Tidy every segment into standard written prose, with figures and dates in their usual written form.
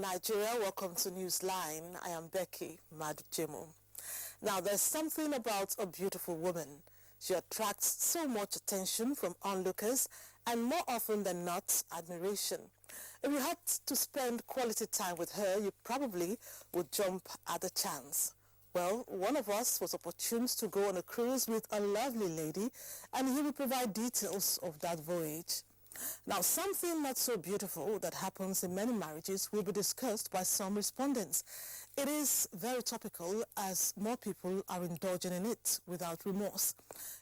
morning, Nigeria. Welcome to Newsline. I am Becky Madujemo. Now, there's something about a beautiful woman. She attracts so much attention from onlookers and more often than not, admiration. If you had to spend quality time with her, you probably would jump at the chance. Well, one of us was opportune to go on a cruise with a lovely lady, and he will provide details of that voyage. Now, something not so beautiful that happens in many marriages will be discussed by some respondents. It is very topical as more people are indulging in it without remorse.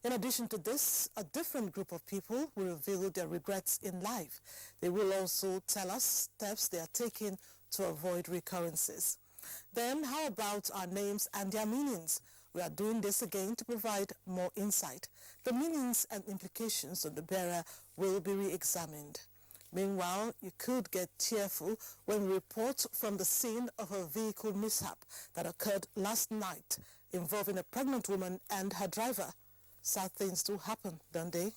In addition to this, a different group of people will reveal their regrets in life. They will also tell us steps they are taking to avoid recurrences. Then, how about our names and their meanings? We are doing this again to provide more insight. The meanings and implications of the bearer will be re-examined. Meanwhile, you could get tearful when we report from the scene of a vehicle mishap that occurred last night involving a pregnant woman and her driver. Sad things do happen, don't they?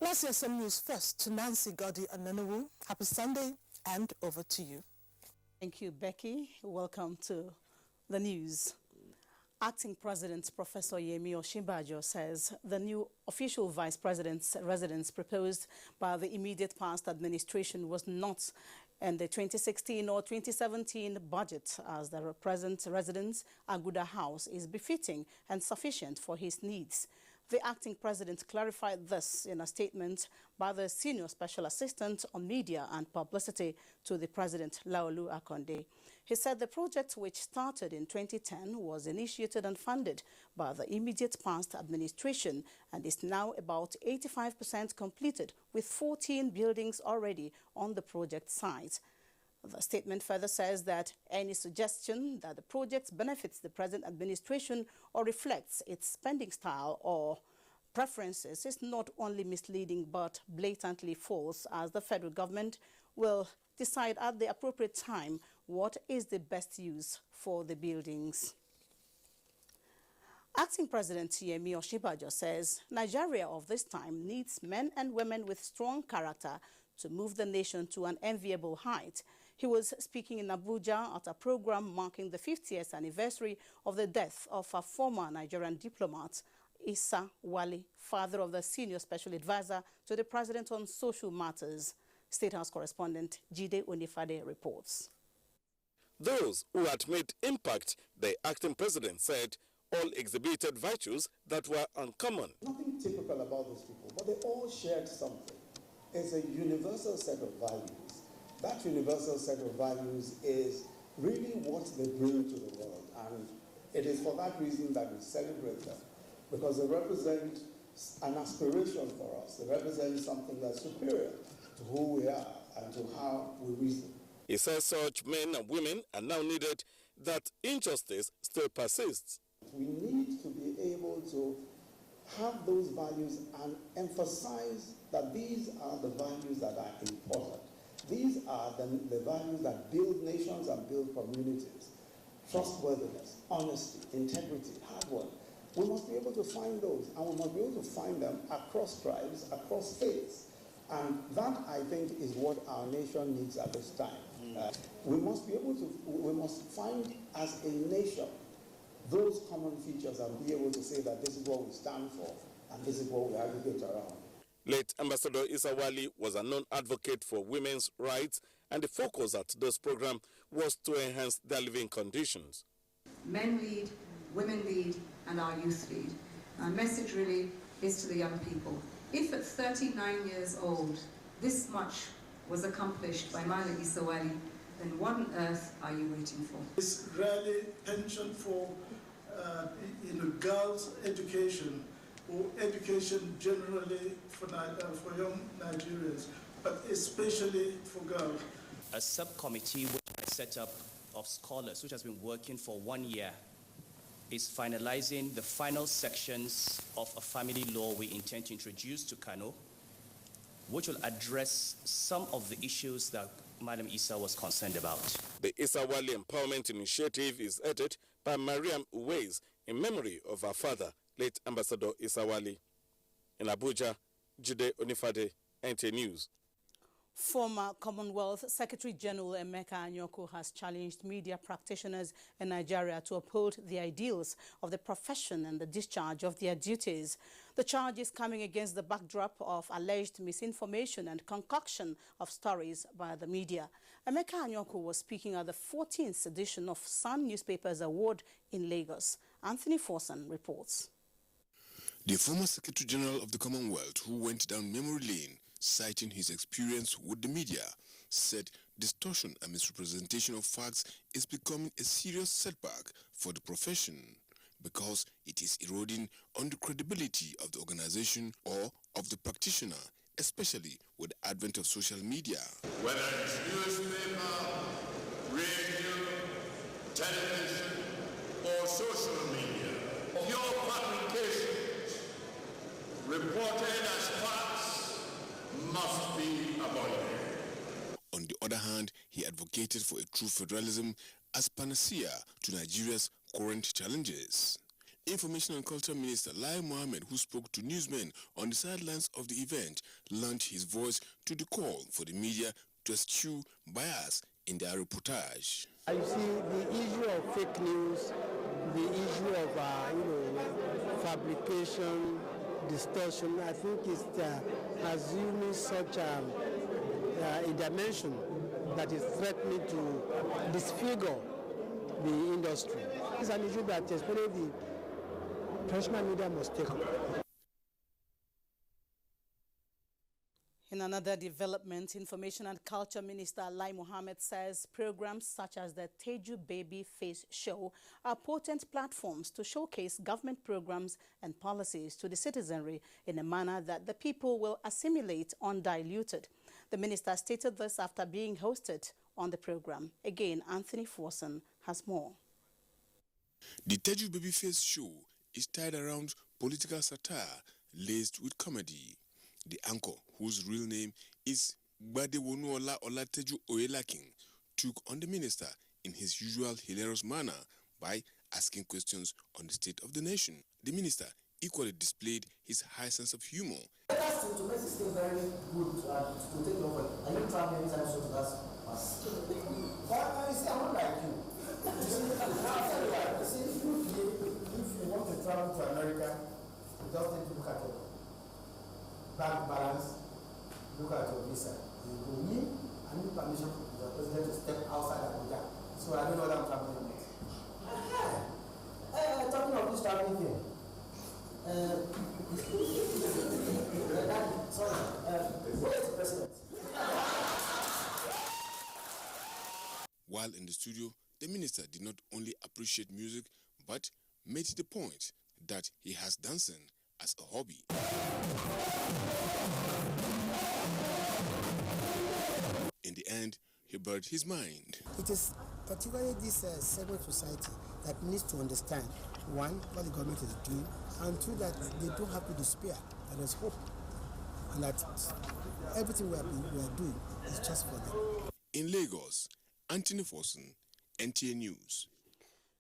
Let's hear some news first to Nancy Godi Ananawu. Happy Sunday, and over to you. Thank you, Becky. Welcome to the news. Acting President Professor Yemi Osinbajo says the new official Vice President's residence proposed by the immediate past administration was not in the 2016 or 2017 budget, as the present residence, Aguda House, is befitting and sufficient for his needs. The acting president clarified this in a statement by the Senior Special Assistant on Media and Publicity to the President, Laolu Akonde. He said the project, which started in 2010, was initiated and funded by the immediate past administration and is now about 85% completed, with 14 buildings already on the project site. The statement further says that any suggestion that the project benefits the present administration or reflects its spending style or preferences is not only misleading but blatantly false, as the federal government will decide at the appropriate time what is the best use for the buildings. Acting President Yemi Osinbajo says Nigeria of this time needs men and women with strong character to move the nation to an enviable height. He was speaking in Abuja at a program marking the 50th anniversary of the death of a former Nigerian diplomat, Issa Wali, father of the Senior Special Advisor to the President on Social Matters. State House correspondent Jide Onifade reports. Those who had made impact, the acting president said, all exhibited virtues that were uncommon. Nothing typical about those people, but they all shared something. It's a universal set of values. That universal set of values is really what they bring to the world, and it is for that reason that we celebrate them, because they represent an aspiration for us. They represent something that's superior to who we are and to how we reason. He says such men and women are now needed, that injustice still persists. We need to be able to have those values and emphasize that these are the values that are important. These are the values that build nations and build communities. Trustworthiness, honesty, integrity, hard work. We must be able to find those, and we must be able to find them across tribes, across faiths. And that, I think, is what our nation needs at this time. We must be able to, we must find as a nation those common features and be able to say that this is what we stand for and this is what we advocate around. Late Ambassador Issa Wali was a known advocate for women's rights, and the focus at this program was to enhance their living conditions. Men lead, women lead, and our youth lead. Our message really is to the young people. If at 39 years old this much was accomplished by Malam Issa Wali, then what on earth are you waiting for? It's really penchant for girls' education, or education generally for young Nigerians, but especially for girls. A subcommittee which I set up of scholars, which has been working for 1 year, is finalizing the final sections of a family law we intend to introduce to Kano, which will address some of the issues that Madam Issa was concerned about. The Issa Wali Empowerment Initiative is headed by Mariam Uwais in memory of her father, late Ambassador Issa Wali. In Abuja, Jide Onifade, NT News. Former Commonwealth Secretary-General Emeka Anyoko has challenged media practitioners in Nigeria to uphold the ideals of the profession and the discharge of their duties. The charge is coming against the backdrop of alleged misinformation and concoction of stories by the media. Emeka Anyoko was speaking at the 14th edition of Sun Newspapers Award in Lagos. Anthony Forson reports. The former Secretary-General of the Commonwealth, who went down memory lane, citing his experience with the media, said distortion and misrepresentation of facts is becoming a serious setback for the profession because it is eroding on the credibility of the organization or of the practitioner, especially with the advent of social media. Whether it's newspaper, radio, television, or social media, your publications reported as facts must be avoided. On the other hand, he advocated for a true federalism as panacea to Nigeria's current challenges. Information and Culture Minister Lai Mohammed, who spoke to newsmen on the sidelines of the event, lent his voice to the call for the media to eschew bias in their reportage. You see, the issue of fake news, the issue of fabrication, distortion, I think is assuming such a dimension that is threatening to disfigure the industry. It's an issue that especially the professional media must take up. In another development, Information and Culture Minister Lai Mohammed says programs such as the Teju Baby Face Show are potent platforms to showcase government programs and policies to the citizenry in a manner that the people will assimilate undiluted. The minister stated this after being hosted on the program. Again, Anthony Forson has more. The Teju Baby Face Show is tied around political satire laced with comedy. The anchor, whose real name is Gbadewonuola Olateju Oyelakin, took on the minister in his usual hilarious manner by asking questions on the state of the nation. The minister equally displayed his high sense of humor. To make it still very good to take over. Are you traveling anytime soon to that? But you see, I'm not like you. You see, if you want to travel to America, you just need to look at your bank balance, look at your visa. You go in, I need permission from the president to step outside Abuja. So I don't know what I'm traveling with. Talking of this traveling thing. Where's the president? While in the studio, the minister did not only appreciate music, but made the point that he has dancing as a hobby. In the end, he bared his mind. It is particularly this segment of society that needs to understand, one, what the government is doing, and two, that they don't have to despair, and there's hope, and that everything we are doing is just for them. In Lagos, Anthony Forson, NTA News.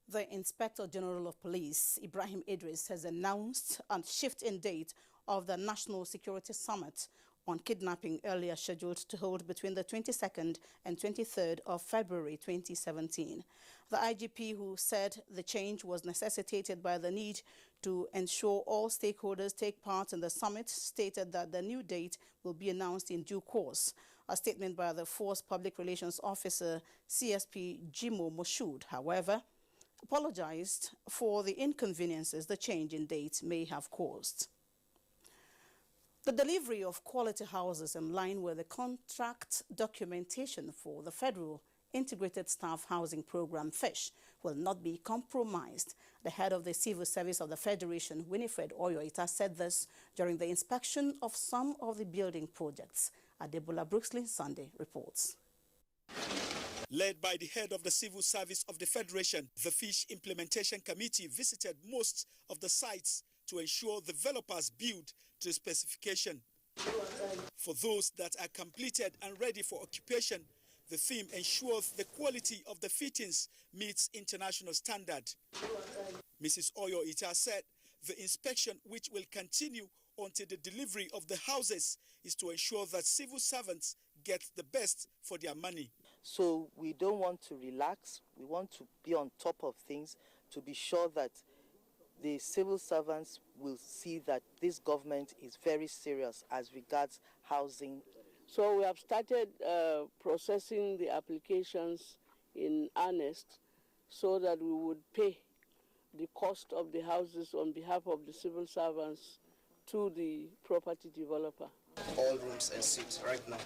The Inspector General of Police, Ibrahim Idris, has announced a shift in date of the National Security Summit on kidnapping earlier scheduled to hold between the 22nd and 23rd of February 2017. The IGP, who said the change was necessitated by the need to ensure all stakeholders take part in the summit, stated that the new date will be announced in due course. A statement by the Force Public Relations Officer, CSP Jimo Moshood, however, apologized for the inconveniences the change in date may have caused. The delivery of quality houses in line with the contract documentation for the Federal Integrated Staff Housing Program, FISH, will not be compromised. The head of the Civil Service of the Federation, Winifred Oyoita, said this during the inspection of some of the building projects. Adebola Brooksley Sunday reports. Led by the head of the Civil Service of the Federation, the FISH Implementation Committee visited most of the sites to ensure developers build to specification. For those that are completed and ready for occupation, the theme ensures the quality of the fittings meets international standard. Mrs. Oyoita said the inspection, which will continue until the delivery of the houses, is to ensure that civil servants get the best for their money. So we don't want to relax. We want to be on top of things to be sure that the civil servants will see that this government is very serious as regards housing. So we have started processing the applications in earnest so that we would pay the cost of the houses on behalf of the civil servants to the property developer. All rooms and suites right now.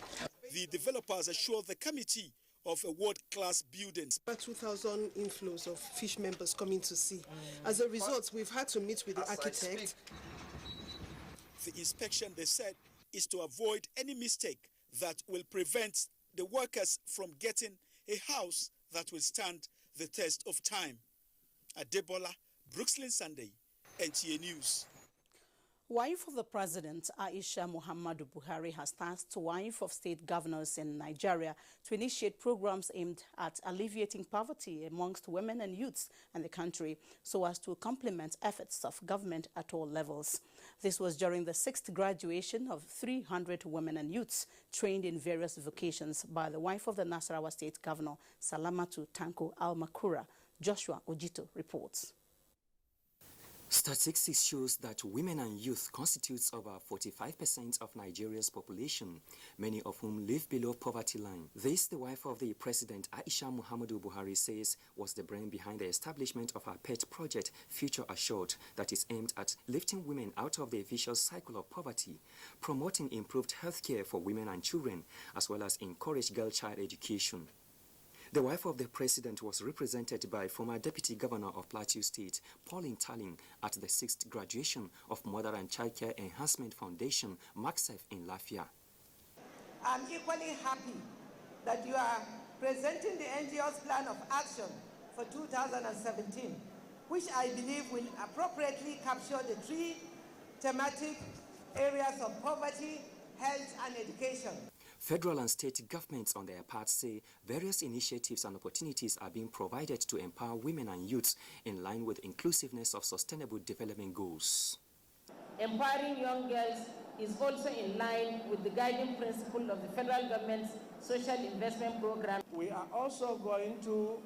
The developers assure the committee of a world-class building. About 2,000 inflows of fish members coming to see. As a result, we've had to meet with the architect. The inspection, they said, is to avoid any mistake that will prevent the workers from getting a house that will stand the test of time. Adebola, Brooklyn Sunday, NTA News. Wife of the President, Aisha Muhammadu Buhari, has tasked wife of state governors in Nigeria to initiate programs aimed at alleviating poverty amongst women and youths in the country so as to complement efforts of government at all levels. This was during the 6th graduation of 300 women and youths trained in various vocations by the wife of the Nasarawa State Governor, Salamatu Tanko Al-Makura. Joshua Ojito reports. Statistics shows that women and youth constitutes over 45% of Nigeria's population, many of whom live below poverty line. This, the wife of the President, Aisha Muhammadu Buhari, says was the brain behind the establishment of her pet project, Future Assured, that is aimed at lifting women out of the vicious cycle of poverty, promoting improved healthcare for women and children, as well as encourage girl-child education. The wife of the president was represented by former Deputy Governor of Plateau State, Pauline Talling, at the 6th graduation of Mother and Child Care Enhancement Foundation, MACSEF, in Lafia. I'm equally happy that you are presenting the NGO's plan of action for 2017, which I believe will appropriately capture the 3 thematic areas of poverty, health, and education. Federal and state governments on their part say various initiatives and opportunities are being provided to empower women and youths in line with inclusiveness of sustainable development goals. Empowering young girls is also in line with the guiding principle of the federal government's social investment program. We are also going to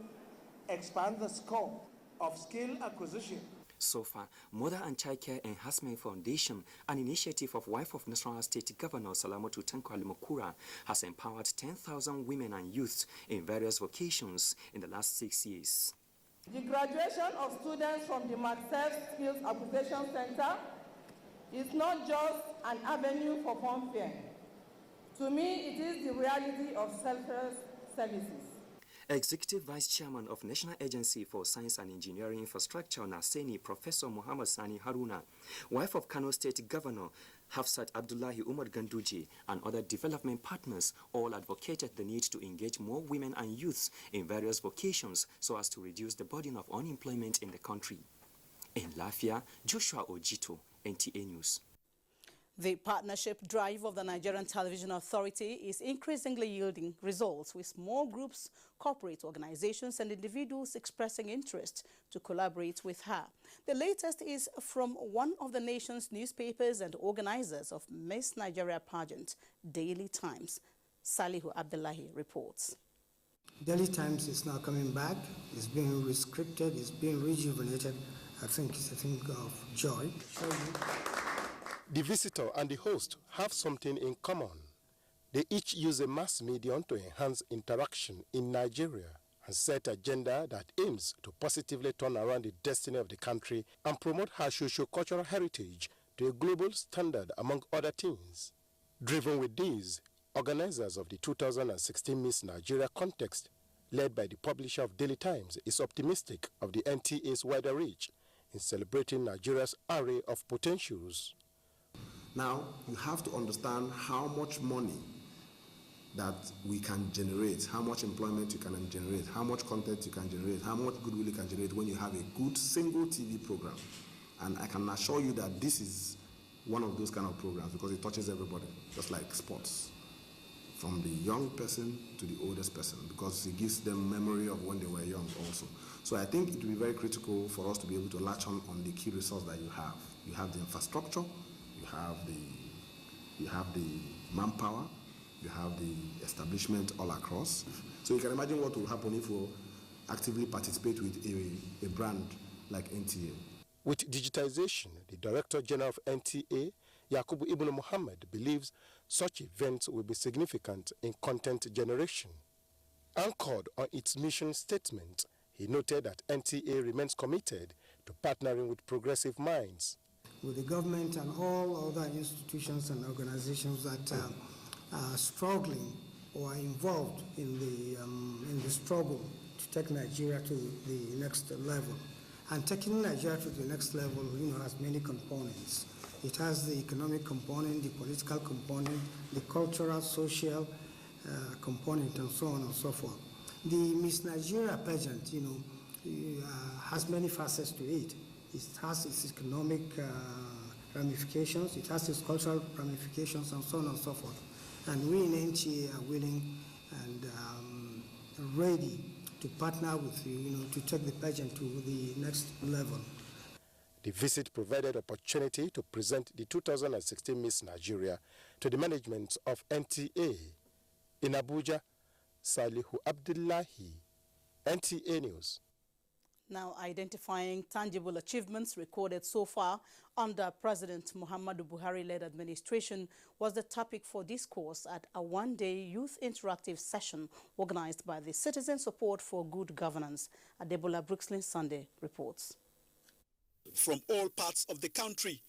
expand the scope of skill acquisition. So far, Mother and Child Care Enhancement Foundation, an initiative of wife of Nasarawa State Governor Salamatu Tanko Al-Makura, has empowered 10,000 women and youths in various vocations in the last 6 years. The graduation of students from the MACSEF Skills Acquisition Center is not just an avenue for fanfare. To me, it is the reality of selfless services. Executive Vice Chairman of National Agency for Science and Engineering Infrastructure, Naseni, Professor Muhammad Sani Haruna, wife of Kano State Governor Hafsat Abdullahi Umar Ganduji, and other development partners all advocated the need to engage more women and youths in various vocations so as to reduce the burden of unemployment in the country. In Lafia, Joshua Ojito, NTA News. The partnership drive of the Nigerian Television Authority is increasingly yielding results, with small groups, corporate organizations and individuals expressing interest to collaborate with her. The latest is from one of the nation's newspapers and organizers of Miss Nigeria pageant, Daily Times. Salihu Abdullahi reports. Daily Times is now coming back. It's being restricted. It's being rejuvenated. I think it's a thing of joy. The visitor and the host have something in common. They each use a mass medium to enhance interaction in Nigeria and set an agenda that aims to positively turn around the destiny of the country and promote her socio-cultural heritage to a global standard, among other things. Driven with these, organizers of the 2016 Miss Nigeria contest, led by the publisher of Daily Times, is optimistic of the NTA's wider reach in celebrating Nigeria's array of potentials. Now, you have to understand how much money that we can generate, how much employment you can generate, how much content you can generate, how much goodwill you can generate when you have a good single TV program. And I can assure you that this is one of those kind of programs because it touches everybody, just like sports, from the young person to the oldest person, because it gives them memory of when they were young also. So I think it will be very critical for us to be able to latch on the key resource that you have. You have the infrastructure, you have the manpower, you have the establishment all across. So you can imagine what will happen if we actively participate with a brand like NTA. With digitization, the Director General of NTA, Yakubu Ibn Muhammad, believes such events will be significant in content generation. Anchored on its mission statement, he noted that NTA remains committed to partnering with progressive minds. With the government and all other institutions and organizations that are struggling or are involved in the struggle to take Nigeria to the next level. And taking Nigeria to the next level, has many components. It has the economic component, the political component, the cultural, social component, and so on and so forth. The Miss Nigeria pageant, has many facets to it. It has its economic ramifications, it has its cultural ramifications, and so on and so forth. And we in NTA are willing and ready to partner with you, to take the pageant to the next level. The visit provided opportunity to present the 2016 Miss Nigeria to the management of NTA. In Abuja, Salihu Abdullahi, NTA News. Now, identifying tangible achievements recorded so far under President Muhammadu Buhari-led administration was the topic for discourse at a one-day youth interactive session organized by the Citizen Support for Good Governance. Adebola Brookslyn Sunday reports. From all parts of the country,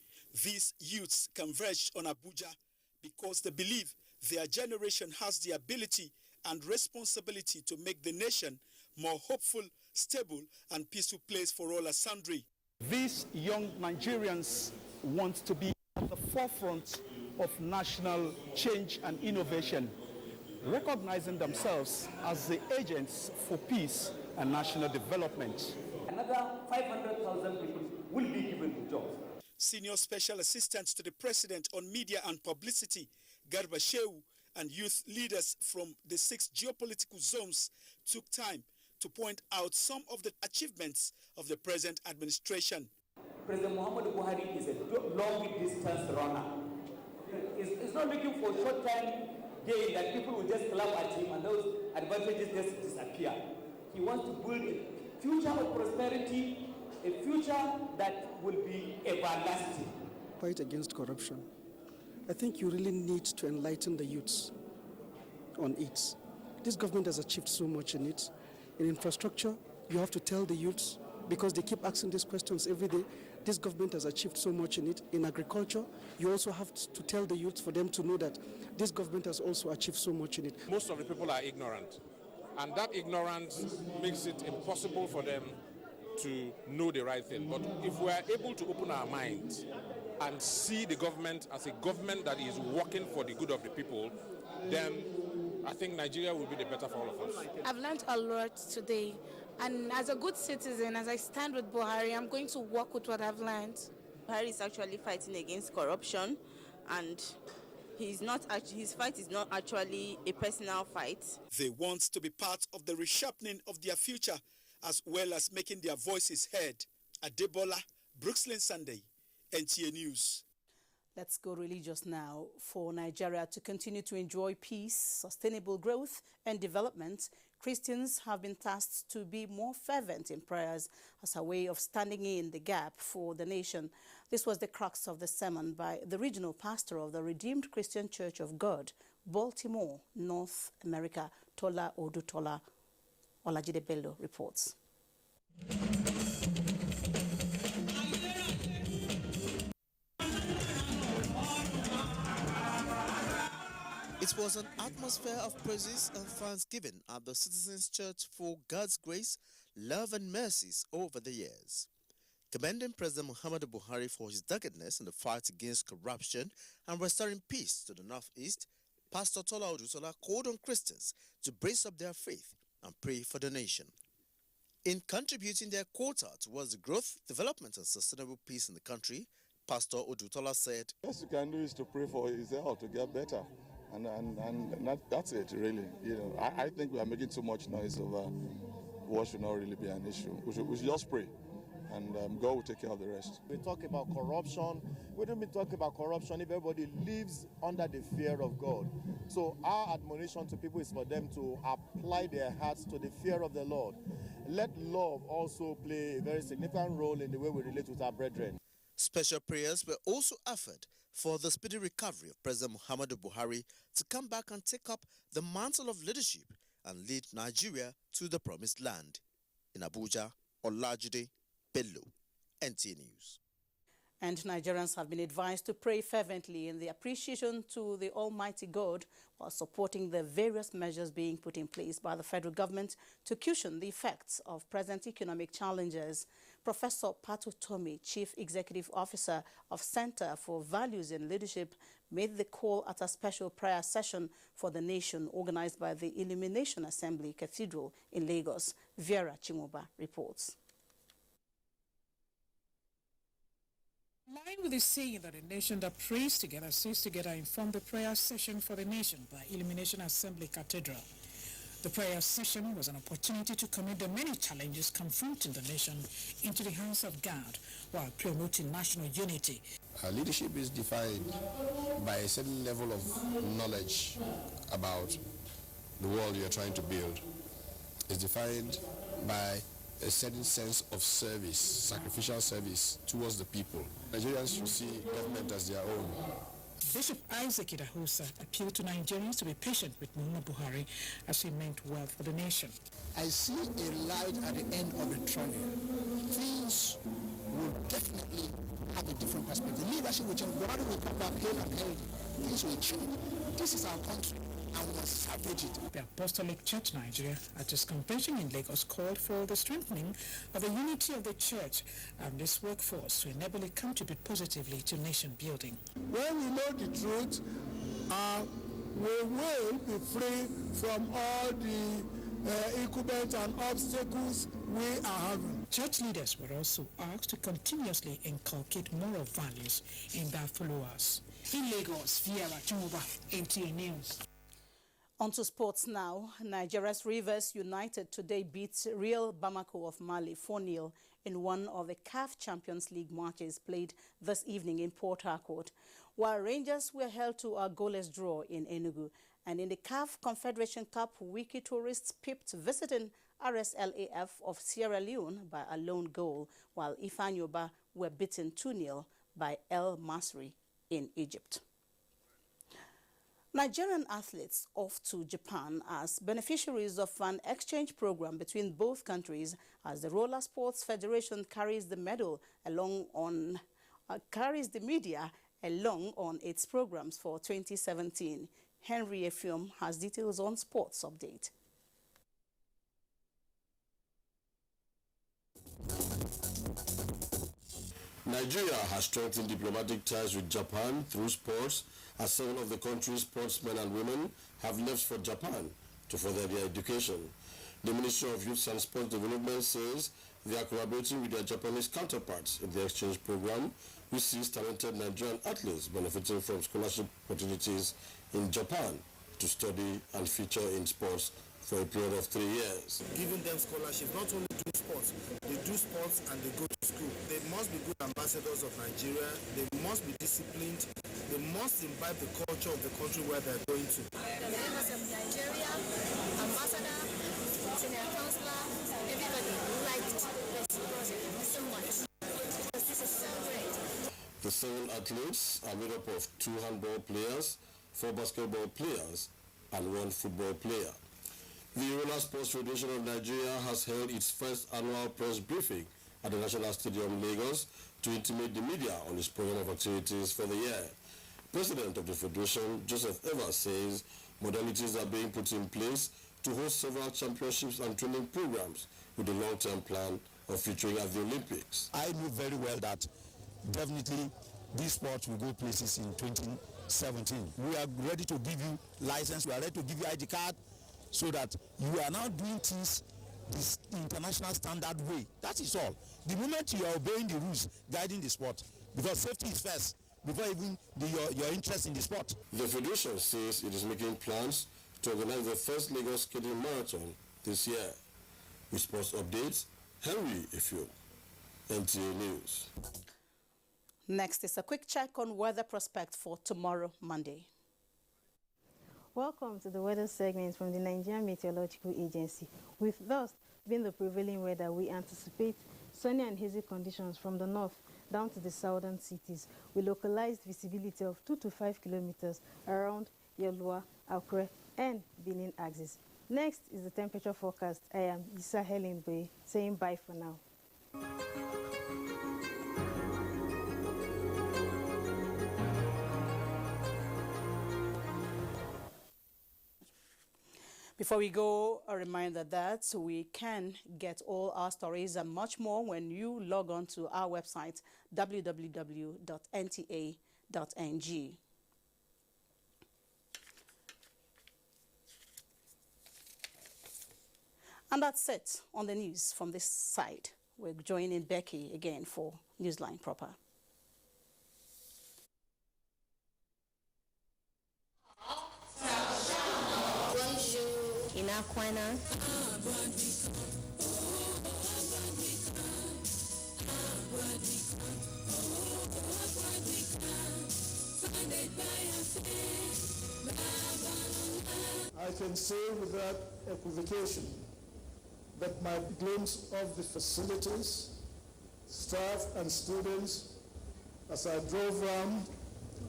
these youths converged on Abuja because they believe their generation has the ability and responsibility to make the nation more hopeful, stable, and peaceful place for all and sundry. These young Nigerians want to be at the forefront of national change and innovation, recognizing themselves as the agents for peace and national development. Another 500,000 people will be given jobs. Senior Special Assistant to the President on Media and Publicity, Garba Shehu, and youth leaders from the 6 geopolitical zones took time to point out some of the achievements of the present administration. President Muhammadu Buhari is a long-distance runner. He's not looking for short-term gain that people will just clap at him and those advantages just disappear. He wants to build a future of prosperity, a future that will be everlasting. Fight against corruption. I think you really need to enlighten the youths on it. This government has achieved so much in it. In infrastructure, you have to tell the youths, because they keep asking these questions every day. This government has achieved so much in it. In agriculture, you also have to tell the youths for them to know that this government has also achieved so much in it. Most of the people are ignorant, and that ignorance makes it impossible for them to know the right thing. But if we are able to open our minds and see the government as a government that is working for the good of the people, then I think Nigeria will be the better for all of us. I've learned a lot today, and as a good citizen, as I stand with Buhari, I'm going to work with what I've learned. Buhari is actually fighting against corruption, and his fight is not actually a personal fight. They want to be part of the resharpening of their future, as well as making their voices heard. Adebola, Brookslyn Sunday, NTA News. Let's go religious now. For Nigeria to continue to enjoy peace, sustainable growth, and development, Christians have been tasked to be more fervent in prayers as a way of standing in the gap for the nation. This was the crux of the sermon by the regional pastor of the Redeemed Christian Church of God, Baltimore, North America, Tola Odutola. Olajide Bello reports. It was an atmosphere of praises and thanksgiving at the Citizens Church for God's grace, love and mercies over the years. Commending President Muhammadu Buhari for his doggedness in the fight against corruption and restoring peace to the Northeast, Pastor Tola Odutola called on Christians to brace up their faith and pray for the nation. In contributing their quota towards the growth, development and sustainable peace in the country, Pastor Odutola said, "Best you can do is to pray for his health to get better. And that's it, really. I think we are making too much noise over what should not really be an issue. We should just pray and God will take care of the rest. We talk about corruption. We don't talk about corruption if everybody lives under the fear of God. So our admonition to people is for them to apply their hearts to the fear of the Lord. Let love also play a very significant role in the way we relate with our brethren. Special prayers were also offered for the speedy recovery of President Muhammadu Buhari to come back and take up the mantle of leadership and lead Nigeria to the promised land. In Abuja, Olajide Bello, NTA News. And Nigerians have been advised to pray fervently in the appreciation to the Almighty God while supporting the various measures being put in place by the federal government to cushion the effects of present economic challenges. Professor Patu Tomi, Chief Executive Officer of Center for Values and Leadership, made the call at a special prayer session for the nation organized by the Illumination Assembly Cathedral in Lagos. Vera Chimoba reports. In line with the saying that a nation that prays together stays together, informed the prayer session for the nation by Illumination Assembly Cathedral. The prayer session was an opportunity to commit the many challenges confronting the nation into the hands of God while promoting national unity. Leadership is defined by a certain level of knowledge about the world you're trying to build. It's defined by a certain sense of service, sacrificial service towards the people. Nigerians should see government as their own. Bishop Isaac Idahosa appealed to Nigerians to be patient with Muhammadu Buhari as he meant well for the nation. I see a light at the end of the tunnel. Things will definitely have a different perspective. Leadership will change. Buhari will come back hale and healthy. Things will change. This is our country, and we must salvage it. The Apostolic Church Nigeria, at its convention in Lagos, called for the strengthening of the unity of the church and this workforce to enable it contribute positively to nation building. When we know the truth, we will be free from all the incumbents and obstacles we are having. Church leaders were also asked to continuously inculcate moral values in their followers. In Lagos, Vera Chumuba, NTA News. On to sports now. Nigeria's Rivers United today beat Real Bamako of Mali 4-0 in one of the CAF Champions League matches played this evening in Port Harcourt, while Rangers were held to a goalless draw in Enugu. And in the CAF Confederation Cup, Wiki Tourists pipped visiting RSLAF of Sierra Leone by a lone goal, while Ifanyoba were beaten 2-0 by El Masri in Egypt. Nigerian athletes off to Japan as beneficiaries of an exchange program between both countries as the Roller Sports Federation carries the media along on its programs for 2017. Henry Efium has details on Sports Update. Nigeria has strengthened diplomatic ties with Japan through sports, as 7 of the country's sportsmen and women have left for Japan to further their education. The Ministry of Youth and Sports Development says they are collaborating with their Japanese counterparts in the exchange program, which sees talented Nigerian athletes benefiting from scholarship opportunities in Japan to study and feature in sports for a period of 3 years. Giving them scholarships, not only do sports, they do sports and they go to school. They must be good ambassadors of Nigeria. They must be disciplined. They must imbibe the culture of the country where they're going to. The members of Nigeria, ambassador, senior counselor, everybody liked this project so much. Because this is so great. The 7 athletes are made up of 2 handball players, 4 basketball players, and 1 football player. The Roller Sports Federation of Nigeria has held its first annual press briefing at the National Stadium, Lagos, to intimate the media on its program of activities for the year. President of the Federation, Joseph Evers, says modalities are being put in place to host several championships and training programs with a long-term plan of featuring at the Olympics. I know very well that definitely this sport will go places in 2017. We are ready to give you license, we are ready to give you ID card, so that you are now doing things this international standard way. That is all. The moment you are obeying the rules guiding the sport, because safety is first, before even your interest in the sport. The Federation says it is making plans to organize the first Lagos Skating Marathon this year. With sports updates, Henry Efiu. NTA News. Next is a quick check on weather prospect for tomorrow, Monday. Welcome to the weather segment from the Nigerian Meteorological Agency. With dust being the prevailing weather, we anticipate sunny and hazy conditions from the north down to the southern cities, with localized visibility of 2 to 5 kilometers around Yelwa, Akure, and Benin axis. Next is the temperature forecast. I am Issa Helen Boy saying bye for now. Before we go, a reminder that we can get all our stories and much more when you log on to our website, www.nta.ng. And that's it on the news from this side. We're joining Becky again for Newsline Proper. Inakwana. I can say without equivocation that my glimpse of the facilities, staff and students, as I drove around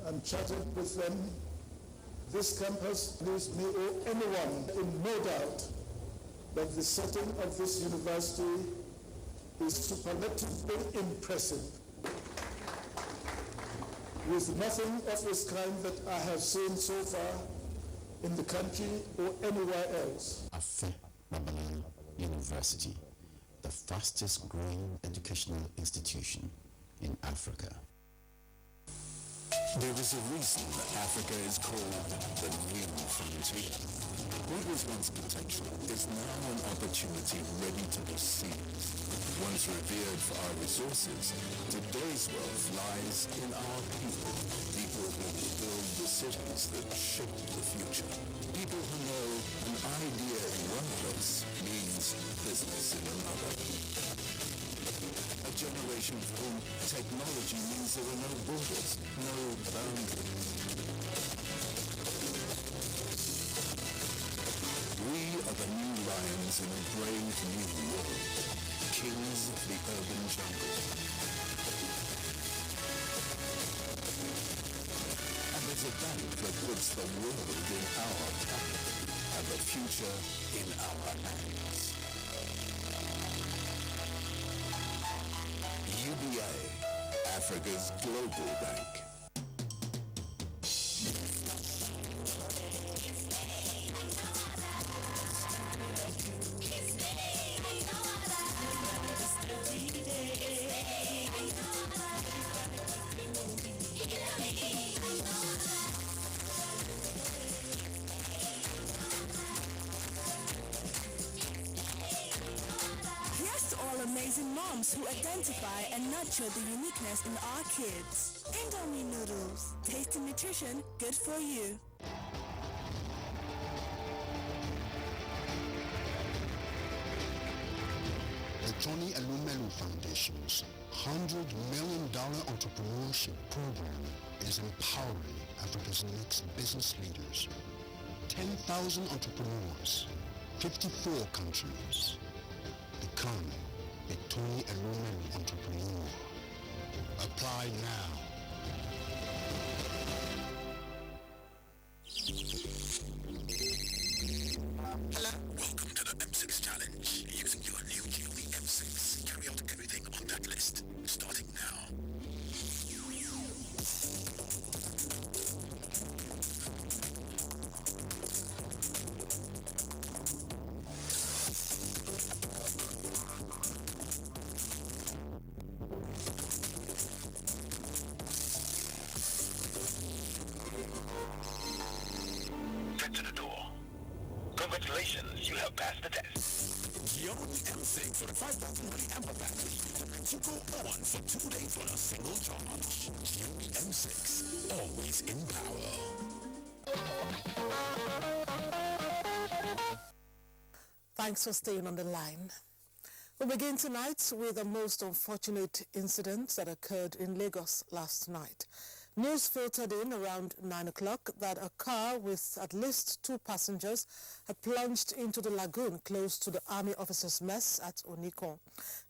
and chatted with them, this campus leaves me or anyone in no doubt that the setting of this university is superlatively impressive, with nothing of its kind that I have seen so far in the country or anywhere else. Afe Babalawo University, the fastest growing educational institution in Africa. There is a reason Africa is called the new frontier. What was once potential is now an opportunity ready to be seized. Once revered for our resources, today's wealth lies in our people. People who build decisions that shape the future. People who know an idea in one place means business in another. A generation for whom technology means there are no borders, no boundaries. We are the new lions in a brave new world, kings of the urban jungle. And there's a bank that puts the world in our pocket and the future in our hands. UBA, Africa's global bank. Here's to all amazing moms who identify and nurture the uniqueness in our kids. Indomie noodles, tasty nutrition, good for you. The Tony Elumelu Foundation's $100 million entrepreneurship program is empowering Africa's next business leaders. 10,000 entrepreneurs, 54 countries. Become a Tony Elumelu entrepreneur. Apply now. Hello. Welcome to the M6 Challenge. Using your new Kiwi M6, carry out everything on that list. Starting now. Get to the door. Congratulations, you have passed the test. Your M6 with a 5,000 milliamp battery to go on for 2 days on a single charge. Your M6, always in power. Thanks for staying on the line. We begin tonight with the most unfortunate incident that occurred in Lagos last night. News filtered in around 9 o'clock that a car with at least 2 passengers had plunged into the lagoon close to the Army Officers' Mess at Oniko.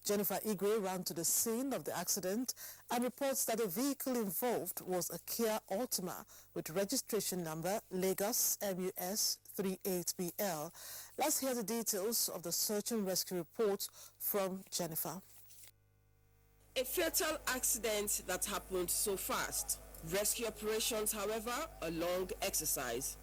Jennifer Igwe ran to the scene of the accident and reports that the vehicle involved was a Kia Altima with registration number Lagos MUS 38BL. Let's hear the details of the search and rescue report from Jennifer. A fatal accident that happened so fast. Rescue operations, however, a long exercise.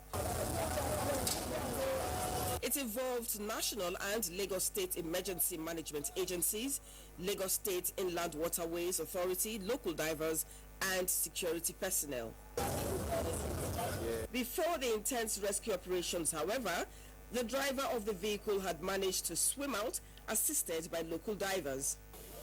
It involved national and Lagos State emergency management agencies, Lagos State Inland Waterways Authority, local divers, and security personnel. Before the intense rescue operations, however, the driver of the vehicle had managed to swim out, assisted by local divers.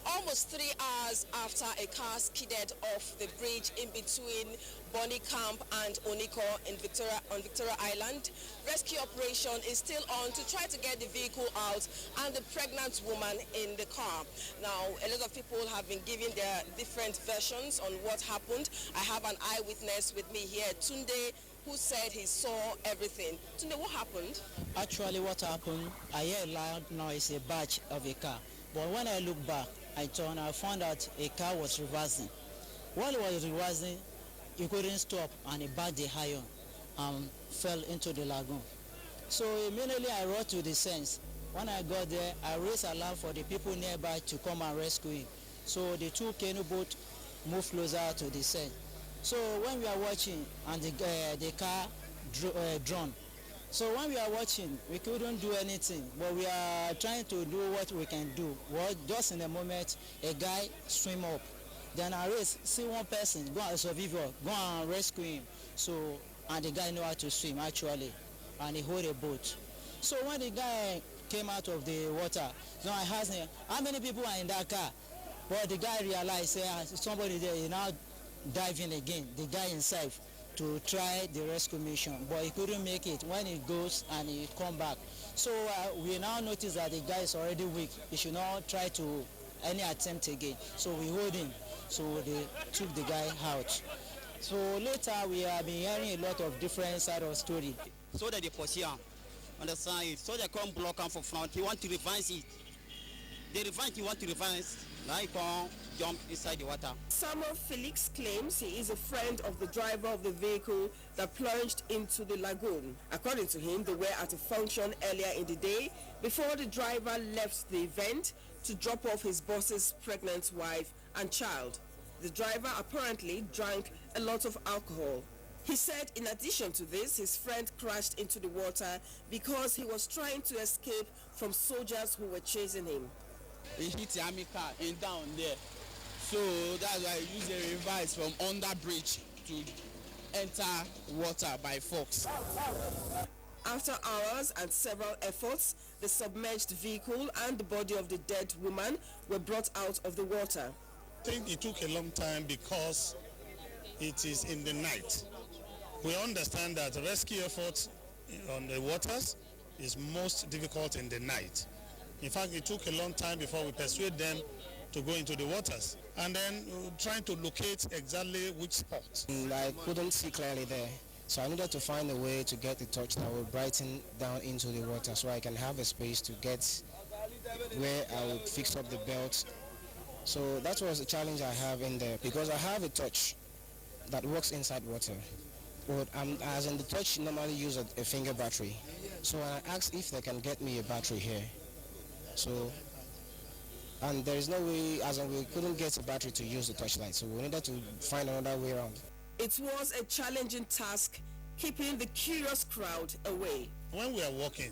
Almost 3 hours after a car skidded off the bridge in between Bonny Camp and Oniko on Victoria Island, rescue operation is still on to try to get the vehicle out and the pregnant woman in the car. Now, a lot of people have been giving their different versions on what happened. I have an eyewitness with me here, Tunde, who said he saw everything. Tunde, what happened? Actually, what happened, I hear a loud noise, a batch of a car. But when I look back, I found out a car was reversing. While it was reversing, he couldn't stop and he backed the iron and fell into the lagoon. So immediately I rode to the sense. When I got there, I raised alarm for the people nearby to come and rescue him. So the 2 canoe boats moved closer to the sense. So when we are watching and the car drawn, so when we are watching, we couldn't do anything, but we are trying to do what we can do. Well, just in a moment, a guy swim up. Then I see one person, go and survivor, go and rescue him. So, and the guy know how to swim actually, and he hold a boat. So when the guy came out of the water, so I asked him, how many people are in that car? But the guy realized, somebody there, he now diving again, the guy himself, to try the rescue mission, but he couldn't make it. When he goes and he come back, so we now notice that the guy is already weak. He should not try to any attempt again. So we hold him. So they took the guy out. So later we have been hearing a lot of different side of story. So that they pursue him, understand it. So they come block him for front. He want to reverse it. They reverse. He want to reverse. Now he come jump inside the water. Samuel Felix claims he is a friend of the driver of the vehicle that plunged into the lagoon. According to him, they were at a function earlier in the day before the driver left the event to drop off his boss's pregnant wife and child. The driver apparently drank a lot of alcohol. He said in addition to this, his friend crashed into the water because he was trying to escape from soldiers who were chasing him. He hit the army car and down there. So that's why I used a reverse from under bridge to enter water by force. After hours and several efforts, the submerged vehicle and the body of the dead woman were brought out of the water. I think it took a long time because it is in the night. We understand that rescue efforts on the waters is most difficult in the night. In fact, it took a long time before we persuade them to go into the waters. And then trying to locate exactly which spot. I couldn't see clearly there. So I needed to find a way to get the torch that would brighten down into the water so I can have a space to get where I would fix up the belt. So that was a challenge I have in there because I have a torch that works inside water. But as in the torch normally use a finger battery. So I asked if they can get me a battery here. So, and there is no way, as in we couldn't get a battery to use the torchlight, so we needed to find another way around. It was a challenging task, keeping the curious crowd away. When we are walking,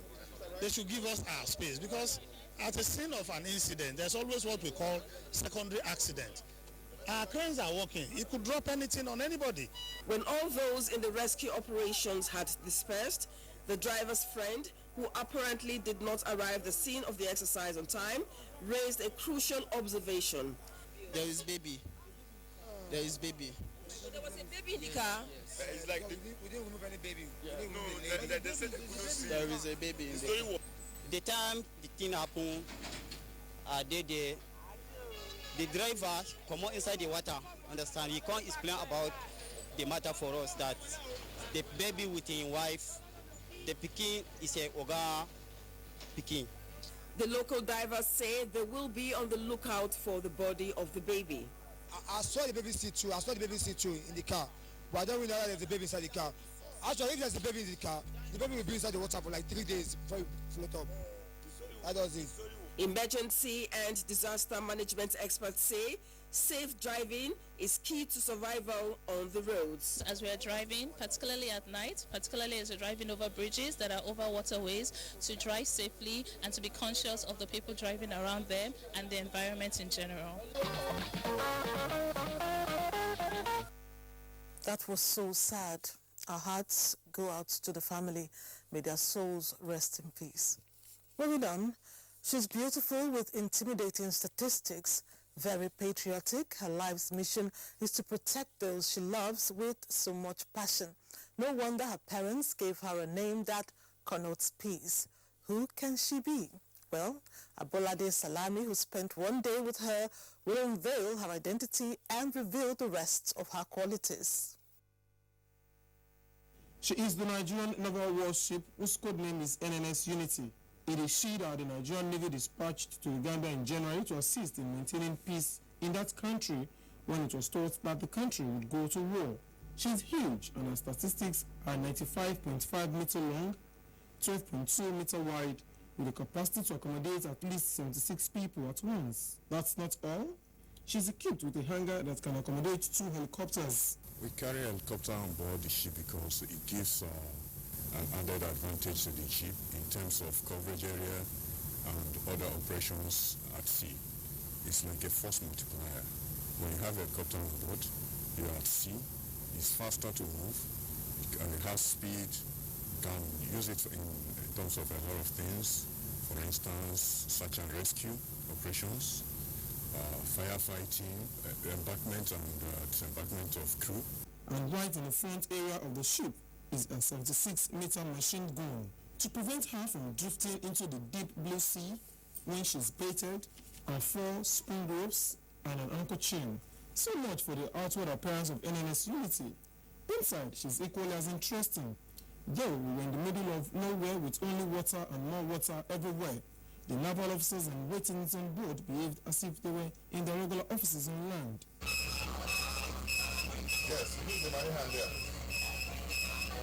they should give us our space because at the scene of an incident, there's always what we call secondary accident. Our cranes are working. It could drop anything on anybody. When all those in the rescue operations had dispersed, the driver's friend, who apparently did not arrive at the scene of the exercise on time, raised a crucial observation. There is baby. There is baby. So there was a baby in the car? It's like we didn't remove any baby. There is a baby in there. The time the thing happened, the driver come out inside the water, understand? He can't explain about the matter for us that the baby with his wife, the pikin is a Oga pikin. The local divers say they will be on the lookout for the body of the baby. I saw the baby seat too. In the car, but I don't really know that there's a baby inside the car. Actually, if there's a baby in the car, the baby will be inside the water for like 3 days before it float up. That does it. Emergency and disaster management experts say safe driving is key to survival on the roads. As we are driving, particularly at night, particularly as we're driving over bridges that are over waterways, to drive safely and to be conscious of the people driving around them and the environment in general. That was so sad. Our hearts go out to the family. May their souls rest in peace. Moving on, she's beautiful with intimidating statistics, very patriotic. Her life's mission is to protect those she loves with so much passion. No wonder her parents gave her a name that connotes peace. Who can she be? Well, Abolade Salami, who spent one day with her, will unveil her identity and reveal the rest of her qualities. She is the Nigerian naval warship whose code name is NNS Unity. It is she that the Nigerian Navy dispatched to Uganda in January to assist in maintaining peace in that country when it was thought that the country would go to war. She is huge and her statistics are 95.5 meter long, 12.2 meter wide, with a capacity to accommodate at least 76 people at once. That's not all. She's equipped with a hangar that can accommodate 2 helicopters. We carry a helicopter on board the ship because it gives an added advantage to the ship in terms of coverage area and other operations at sea. It's like a force multiplier. When you have a helicopter on board, you're at sea, it's faster to move, and it has speed. You can use it in terms of a lot of things. For instance, search and rescue operations, firefighting, embarkment and disembarkment of crew. And right in the front area of the ship is a 76-meter machine gun to prevent her from drifting into the deep blue sea when she's baited, and 4 spring ropes and an anchor chain. So much for the outward appearance of NNS Unity. Inside, she's equally as interesting. Though we were in the middle of nowhere with only water and more water everywhere, the naval officers and waitings on board behaved as if they were in their regular offices on land. Yes, use the money hand there.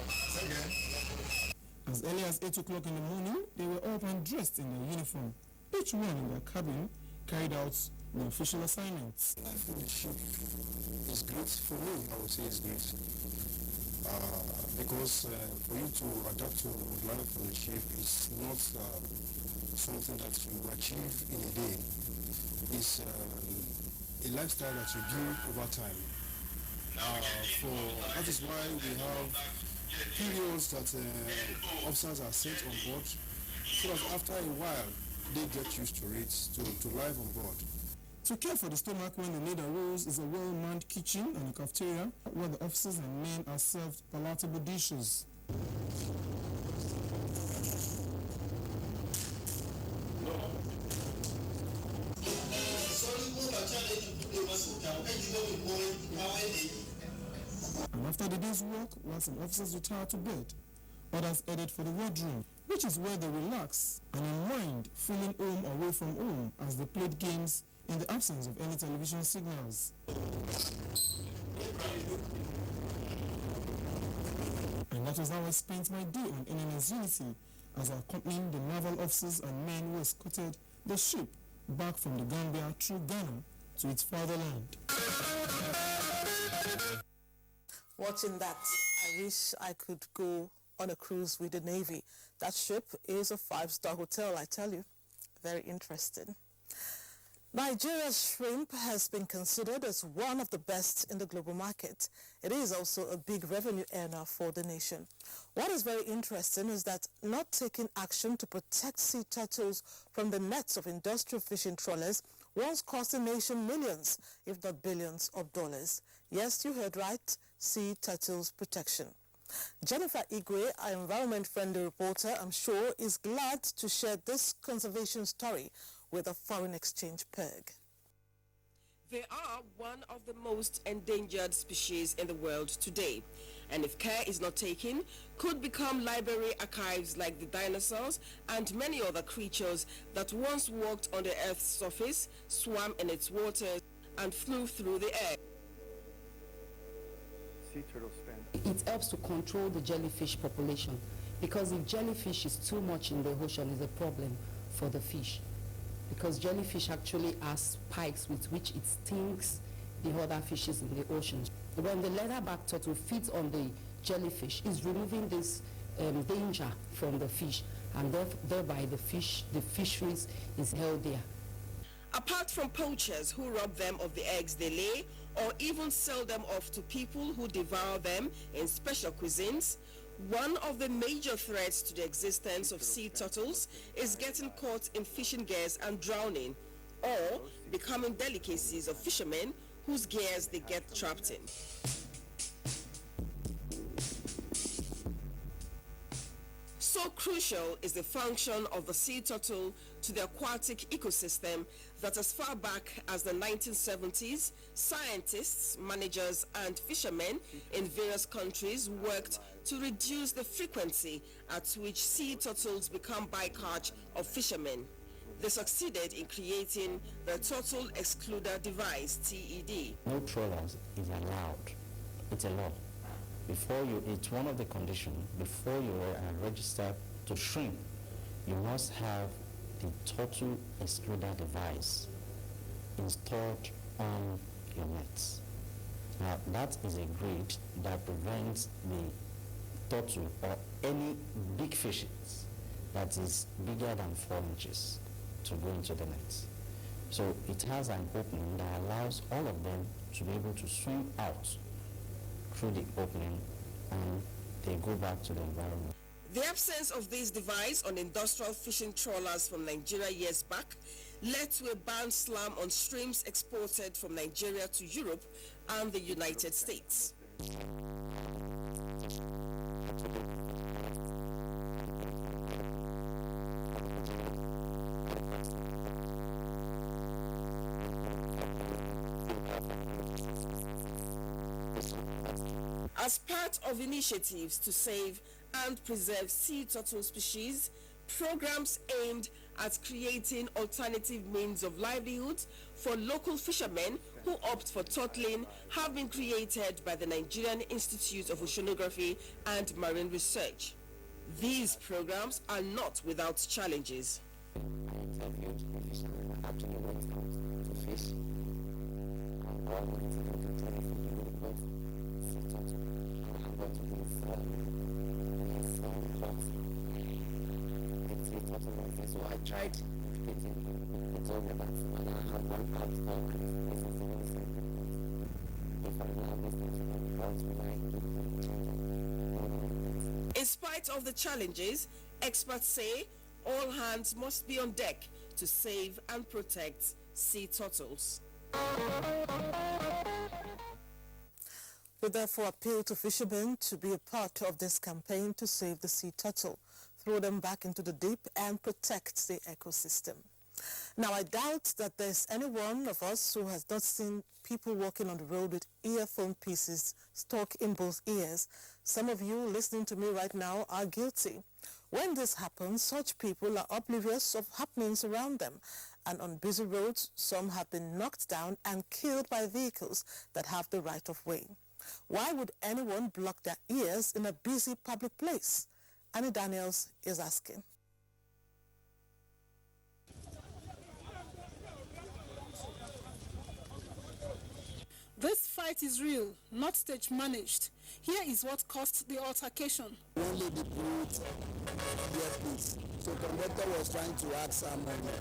Say again. As early as 8 o'clock in the morning, they were up and dressed in their uniform. Each one in their cabin carried out the official assignments. Life in the ship is great for me. I would say it's great. Because for you to adapt to life on the ship is not something that you achieve in a day. It's a lifestyle that you build over time. That is why we have periods that officers are sent on board, so that after a while they get used to it, to life on board. To care for the stomach when the need arose is a well-manned kitchen and a cafeteria where the officers and men are served palatable dishes. And after the day's work, while some officers retire to bed, others headed for the wardroom, which is where they relax and unwind, feeling home away from home as they played games in the absence of any television signals. And that was how I spent my day on NNS Unity, as I accompanied the naval officers and men who escorted the ship back from the Gambia through Ghana to its fatherland. Watching that, I wish I could go on a cruise with the Navy. That ship is a 5-star hotel, I tell you. Very interesting. Nigeria's shrimp has been considered as one of the best in the global market. It is also a big revenue earner for the nation. What is very interesting is that not taking action to protect sea turtles from the nets of industrial fishing trawlers once cost the nation millions, if not billions of dollars. Yes, you heard right, sea turtles protection. Jennifer Igwe, our environment-friendly reporter, I'm sure, is glad to share this conservation story with a foreign exchange peg. They are one of the most endangered species in the world today, and if care is not taken, could become library archives like the dinosaurs and many other creatures that once walked on the Earth's surface, swam in its waters, and flew through the air. It helps to control the jellyfish population, because if jellyfish is too much in the ocean, is a problem for the fish. Because jellyfish actually has spikes with which it stings the other fishes in the ocean. When the leatherback turtle feeds on the jellyfish, it's removing this danger from the fish, and thereby the fisheries is healthier. Apart from poachers who rob them of the eggs they lay, or even sell them off to people who devour them in special cuisines, one of the major threats to the existence of sea turtles is getting caught in fishing gears and drowning, or becoming delicacies of fishermen whose gears they get trapped in. So crucial is the function of the sea turtle to the aquatic ecosystem that as far back as the 1970s, scientists, managers, and fishermen in various countries worked to reduce the frequency at which sea turtles become bycatch of fishermen. They succeeded in creating the Turtle Excluder Device, TED. No trawlers is allowed. It's a law. It's one of the conditions, before you register to shrimp, you must have the Turtle Excluder Device installed on your nets. Now, that is a grade that prevents the turtle or any big fishes that is bigger than 4 inches to go into the nets. So it has an opening that allows all of them to be able to swim out through the opening, and they go back to the environment. The absence of this device on industrial fishing trawlers from Nigeria years back led to a ban slam on shrimps exported from Nigeria to Europe and the United States. As part of initiatives to save and preserve sea turtle species, programs aimed at creating alternative means of livelihood for local fishermen who opt for turtling have been created by the Nigerian Institute of Oceanography and Marine Research. These programs are not without challenges. So I tried getting it on the back, and I have one out of this is the reason. If I'm not mistaken, in spite of the challenges, experts say all hands must be on deck to save and protect sea turtles. We therefore appeal to fishermen to be a part of this campaign to save the sea turtle, throw them back into the deep, and protect the ecosystem. Now, I doubt that there's any one of us who has not seen people walking on the road with earphone pieces stuck in both ears. Some of you listening to me right now are guilty. When this happens, such people are oblivious of happenings around them. And on busy roads, some have been knocked down and killed by vehicles that have the right of way. Why would anyone block their ears in a busy public place? Annie Daniels is asking. This fight is real, not stage managed. Here is what caused the altercation. Only the brute earpiece. So conductor was trying to ask her money,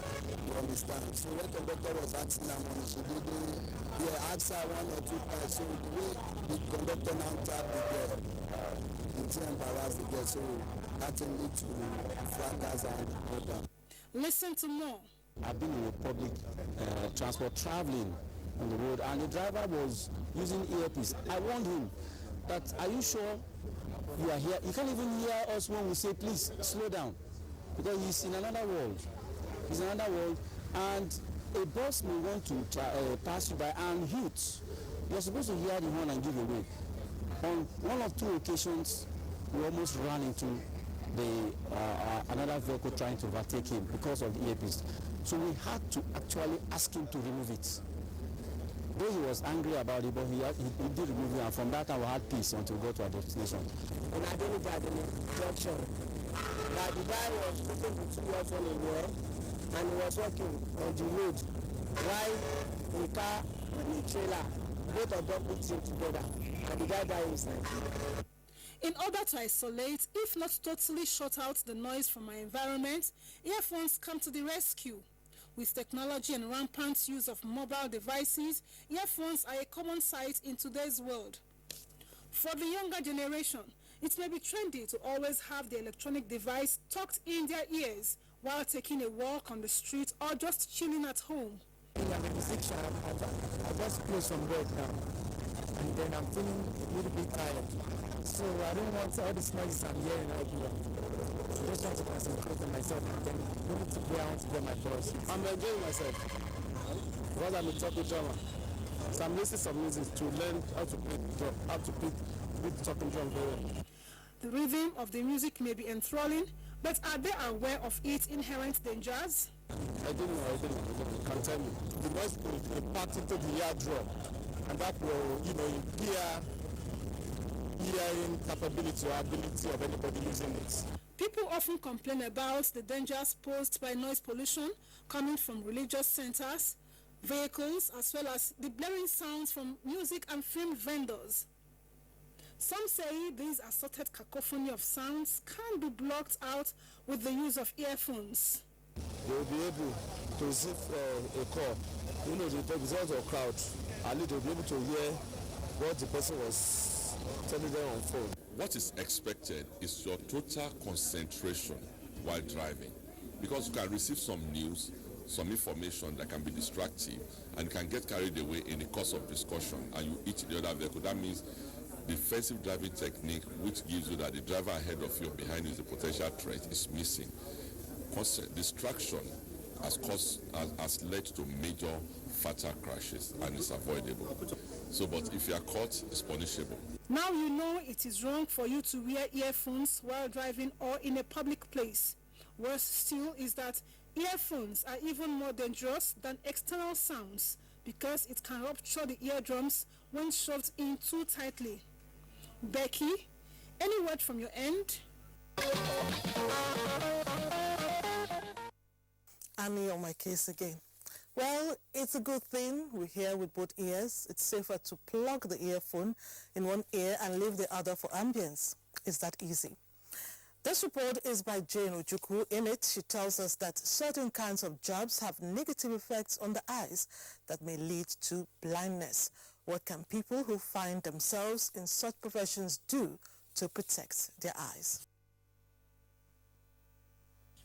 you understand? So when conductor was asking her money, she didn't ask her 1 or 2 times. So the way the conductor now tapped the girl, it embarrassed the girl. So that lead to fracas and order. Listen to more. I've been in a public transport traveling on the road, and the driver was using earpiece. I warned him that, are you sure you are here? You can't even hear us when we say, please slow down, because he's in another world. He's in another world. and a bus may want to pass you by and hit. You're supposed to hear the horn and give away. On one or two occasions, we almost ran into another vehicle trying to overtake him because of the earpiece. So we had to actually ask him to remove it. Though he was angry about it, but he did remove it, and from that time we had peace until we got to our destination. And I didn't get any instruction. That the guy was looking for 2 years on a year, and he was walking on the road while the car and the trailer, both of them hit him together, and the guy died inside. In order to isolate, if not totally shut out the noise from my environment, earphones come to the rescue. With technology and rampant use of mobile devices, earphones are a common sight in today's world. For the younger generation, it may be trendy to always have the electronic device tucked in their ears while taking a walk on the street or just chilling at home. I'm a musician. I just play some break now, and then I'm feeling a little bit tired. So I don't want all these noises I'm hearing right here. I just want to concentrate on myself, and then maybe today I want to get my voice. I'm enjoying myself because I'm a talking drummer. So I'm listening to some music to learn how to play the talking drum very well. The rhythm of the music may be enthralling, but are they aware of its inherent dangers? I didn't know. You can tell me. The noise will impact into the eardrum, and that will, hearing capability or ability of anybody using it. People often complain about the dangers posed by noise pollution coming from religious centers, vehicles, as well as the blaring sounds from music and film vendors. Some say these assorted cacophony of sounds can be blocked out with the use of earphones. They will be able to receive a call, the result of a crowd, at least they will be able to hear what the person was telling them on phone. What is expected is your total concentration while driving, because you can receive some news, some information that can be distracting and can get carried away in the course of discussion, and you hit the other vehicle. That means defensive driving technique, which gives you that the driver ahead of you or behind you is a potential threat, is missing. Constant distraction has led to major fatal crashes, and it's avoidable. So, but if you are caught, it's punishable. Now you know it is wrong for you to wear earphones while driving or in a public place. Worse still is that earphones are even more dangerous than external sounds because it can rupture the eardrums when shoved in too tightly. Becky, any word from your end? Annie on my case again. Well, it's a good thing we hear with both ears. It's safer to plug the earphone in one ear and leave the other for ambience. It's that easy. This report is by Jane Ojukwu. In it, she tells us that certain kinds of jobs have negative effects on the eyes that may lead to blindness. What can people who find themselves in such professions do to protect their eyes?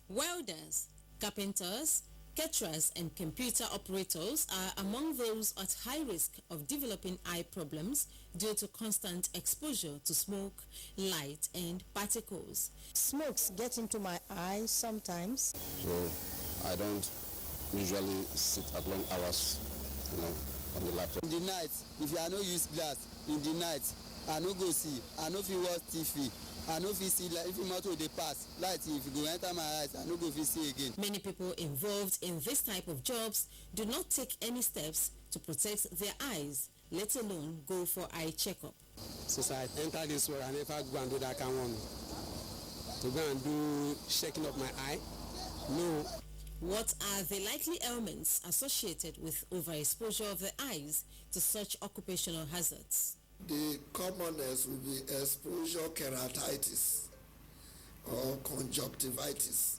Welders, carpenters, caterers and computer operators are among those at high risk of developing eye problems due to constant exposure to smoke, light and particles. Smokes get into my eyes sometimes. So I don't usually sit at long hours, on the laptop. In the night, if you are not use glass, in the night, I no go see, I no fit watch TV. I no fit see, like, if motor dey pass, light, if you go enter my eyes, I no go fit see again. Many people involved in this type of jobs do not take any steps to protect their eyes, let alone go for eye checkup. Since I entered this world, I never go and do that kind of one. To go and do checking up my eye, no. What are the likely ailments associated with overexposure of the eyes to such occupational hazards? The commonest will be exposure keratitis or conjunctivitis.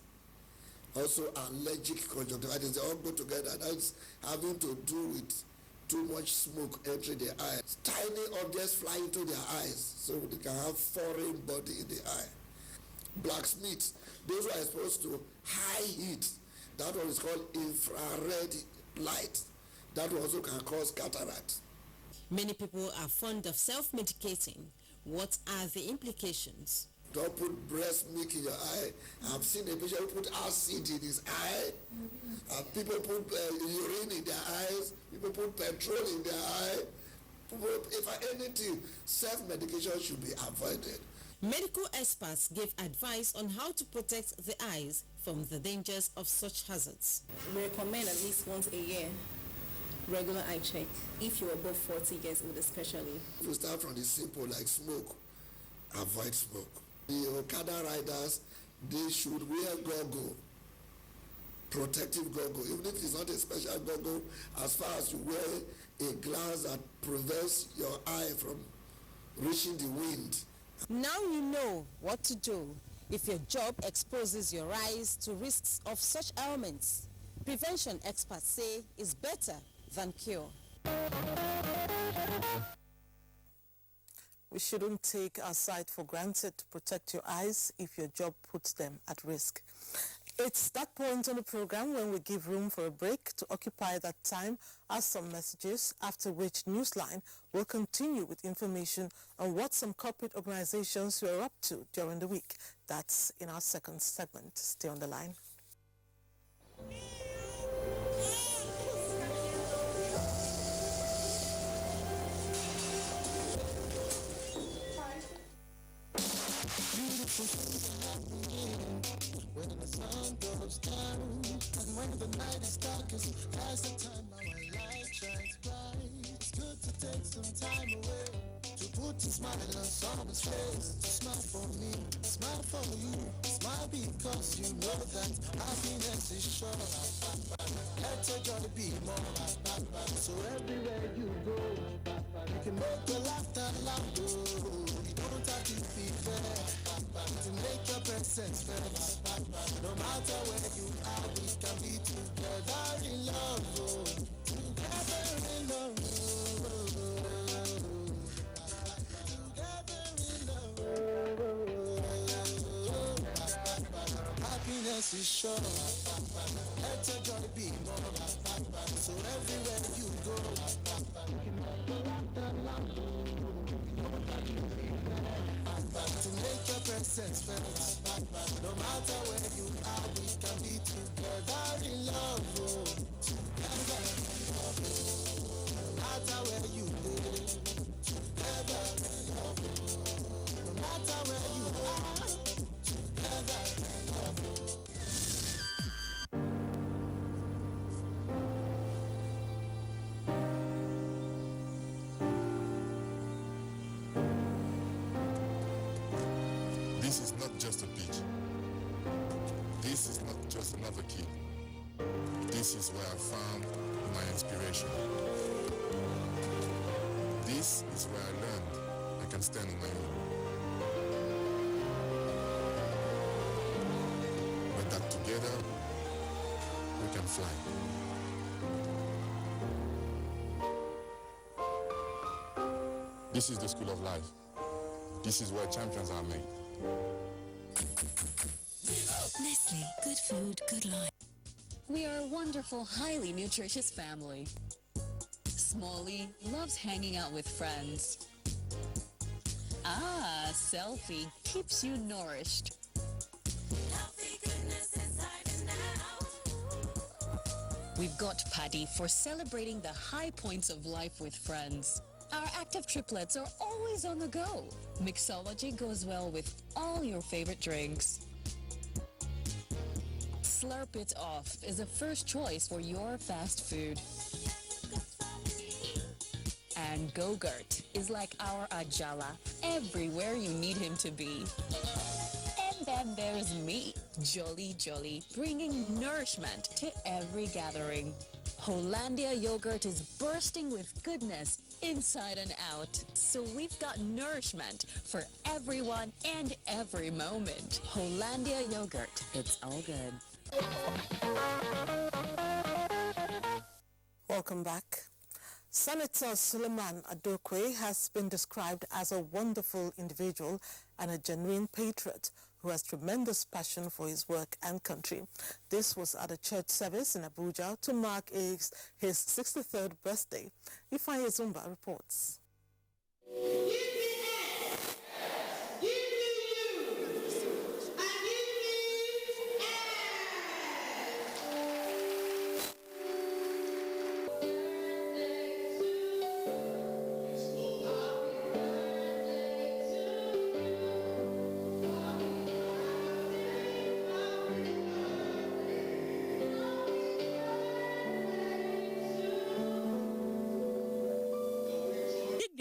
Also allergic conjunctivitis, they all go together. That's having to do with too much smoke entering the eye. Tiny objects fly into their eyes, so they can have foreign body in the eye. Blacksmiths, those who are exposed to high heat, that one is called infrared light. That one also can cause cataract. Many people are fond of self-medicating. What are the implications? Don't put breast milk in your eye. I've seen a patient who put acid in his eye. People put urine in their eyes. People put petrol in their eye. If anything, self-medication should be avoided. Medical experts give advice on how to protect the eyes from the dangers of such hazards. We recommend at least once a year regular eye check if you're above 40 years old especially. If you start from the simple like smoke, avoid smoke. The Okada riders, they should wear goggle, protective goggle, even if it's not a special goggle, as far as you wear a glass that prevents your eye from reaching the wind. Now you know what to do if your job exposes your eyes to risks of such ailments. Prevention experts say is better than cure. We shouldn't take our sight for granted to protect your eyes if your job puts them at risk. It's that point on the program when we give room for a break to occupy that time as some messages, after which Newsline will continue with information on what some corporate organizations were up to during the week. That's in our second segment. Stay on the line. When the sun goes down and when the night is darkest, that's the time our light shines bright. It's good to take some time away to put a smile on someone's face. Smile for me, smile for you, smile because you know that happiness is sure. Let your joy be more. So everywhere you go, you can make your laughter loud. You don't have to be fair to make your presence felt. No matter where you are, we can be together in love. Together in love. Together in love. Happiness is sure. Let your joy be more. So everywhere you go, you can make your laughter loud. To make your presence felt. No matter where you are, we can be together in love. Together in love. No matter where you live, together in love. No matter where you are, together in love. This is not just a beach. This is not just another kid. This is where I found my inspiration. This is where I learned I can stand on my own. But that together, we can fly. This is the school of life. This is where champions are made. Nestle, good food, good life. We are a wonderful, highly nutritious family. Smalley loves hanging out with friends. Ah, Selfie keeps you nourished. We've got Paddy for celebrating the high points of life with friends. Our active triplets are always on the go. Mixology goes well with all your favorite drinks. Slurp It Off is a first choice for your fast food. And Go-Gurt is like our Ajala, everywhere you need him to be. And then there's me, Jolly Jolly, bringing nourishment to every gathering. Hollandia yogurt is bursting with goodness inside and out. So we've got nourishment for everyone and every moment. Hollandia yogurt, it's all good. Welcome back. Senator Suleiman Adokwe has been described as a wonderful individual and a genuine patriot who has tremendous passion for his work and country. This was at a church service in Abuja to mark his 63rd birthday. Ifeanyi Zumba reports.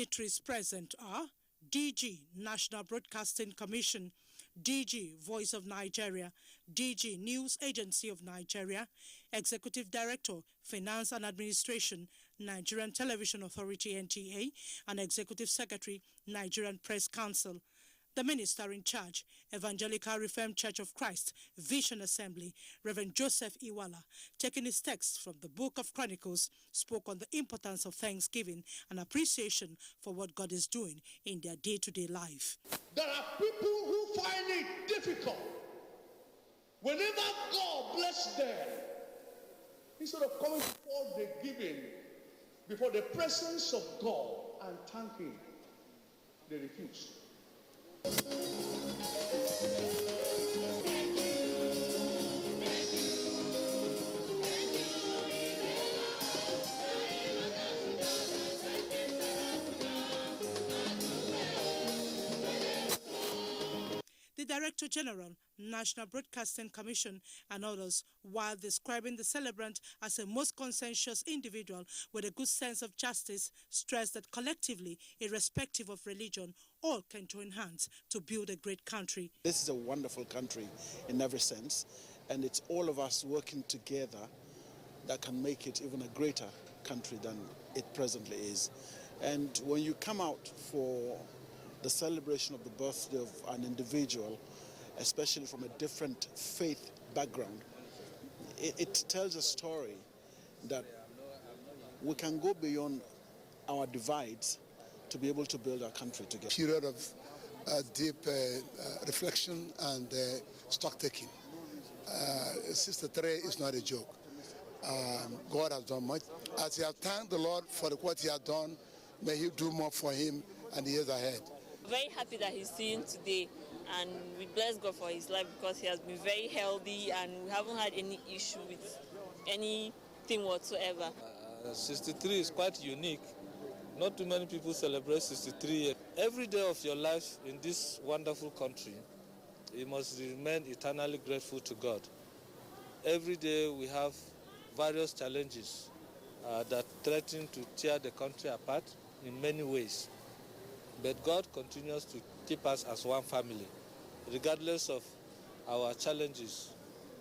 Dignitaries present are DG, National Broadcasting Commission, DG, Voice of Nigeria, DG, News Agency of Nigeria, Executive Director, Finance and Administration, Nigerian Television Authority NTA, and Executive Secretary, Nigerian Press Council. The minister in charge, Evangelical Reformed Church of Christ, Vision Assembly, Reverend Joseph Iwala, taking his text from the Book of Chronicles, spoke on the importance of thanksgiving and appreciation for what God is doing in their day-to-day life. There are people who find it difficult. Whenever God bless them, instead of coming before the giving, before the presence of God and thanking, they refuse. The Director General, National Broadcasting Commission, and others, while describing the celebrant as a most conscientious individual with a good sense of justice, stressed that collectively, irrespective of religion, all can join hands to build a great country. This is a wonderful country in every sense, and it's all of us working together that can make it even a greater country than it presently is. And when you come out for the celebration of the birthday of an individual, especially from a different faith background, it tells a story that we can go beyond our divides to be able to build our country together. Period of deep reflection and stock taking. 63 is not a joke. God has done much. As he has thanked the Lord for what he has done, may he do more for him and the years ahead. Very happy that he's seeing today, and we bless God for his life because he has been very healthy and we haven't had any issue with anything whatsoever. 63 is quite unique. Not too many people celebrate 63 years. Every day of your life in this wonderful country, you must remain eternally grateful to God. Every day we have various challenges that threaten to tear the country apart in many ways. But God continues to keep us as one family, regardless of our challenges.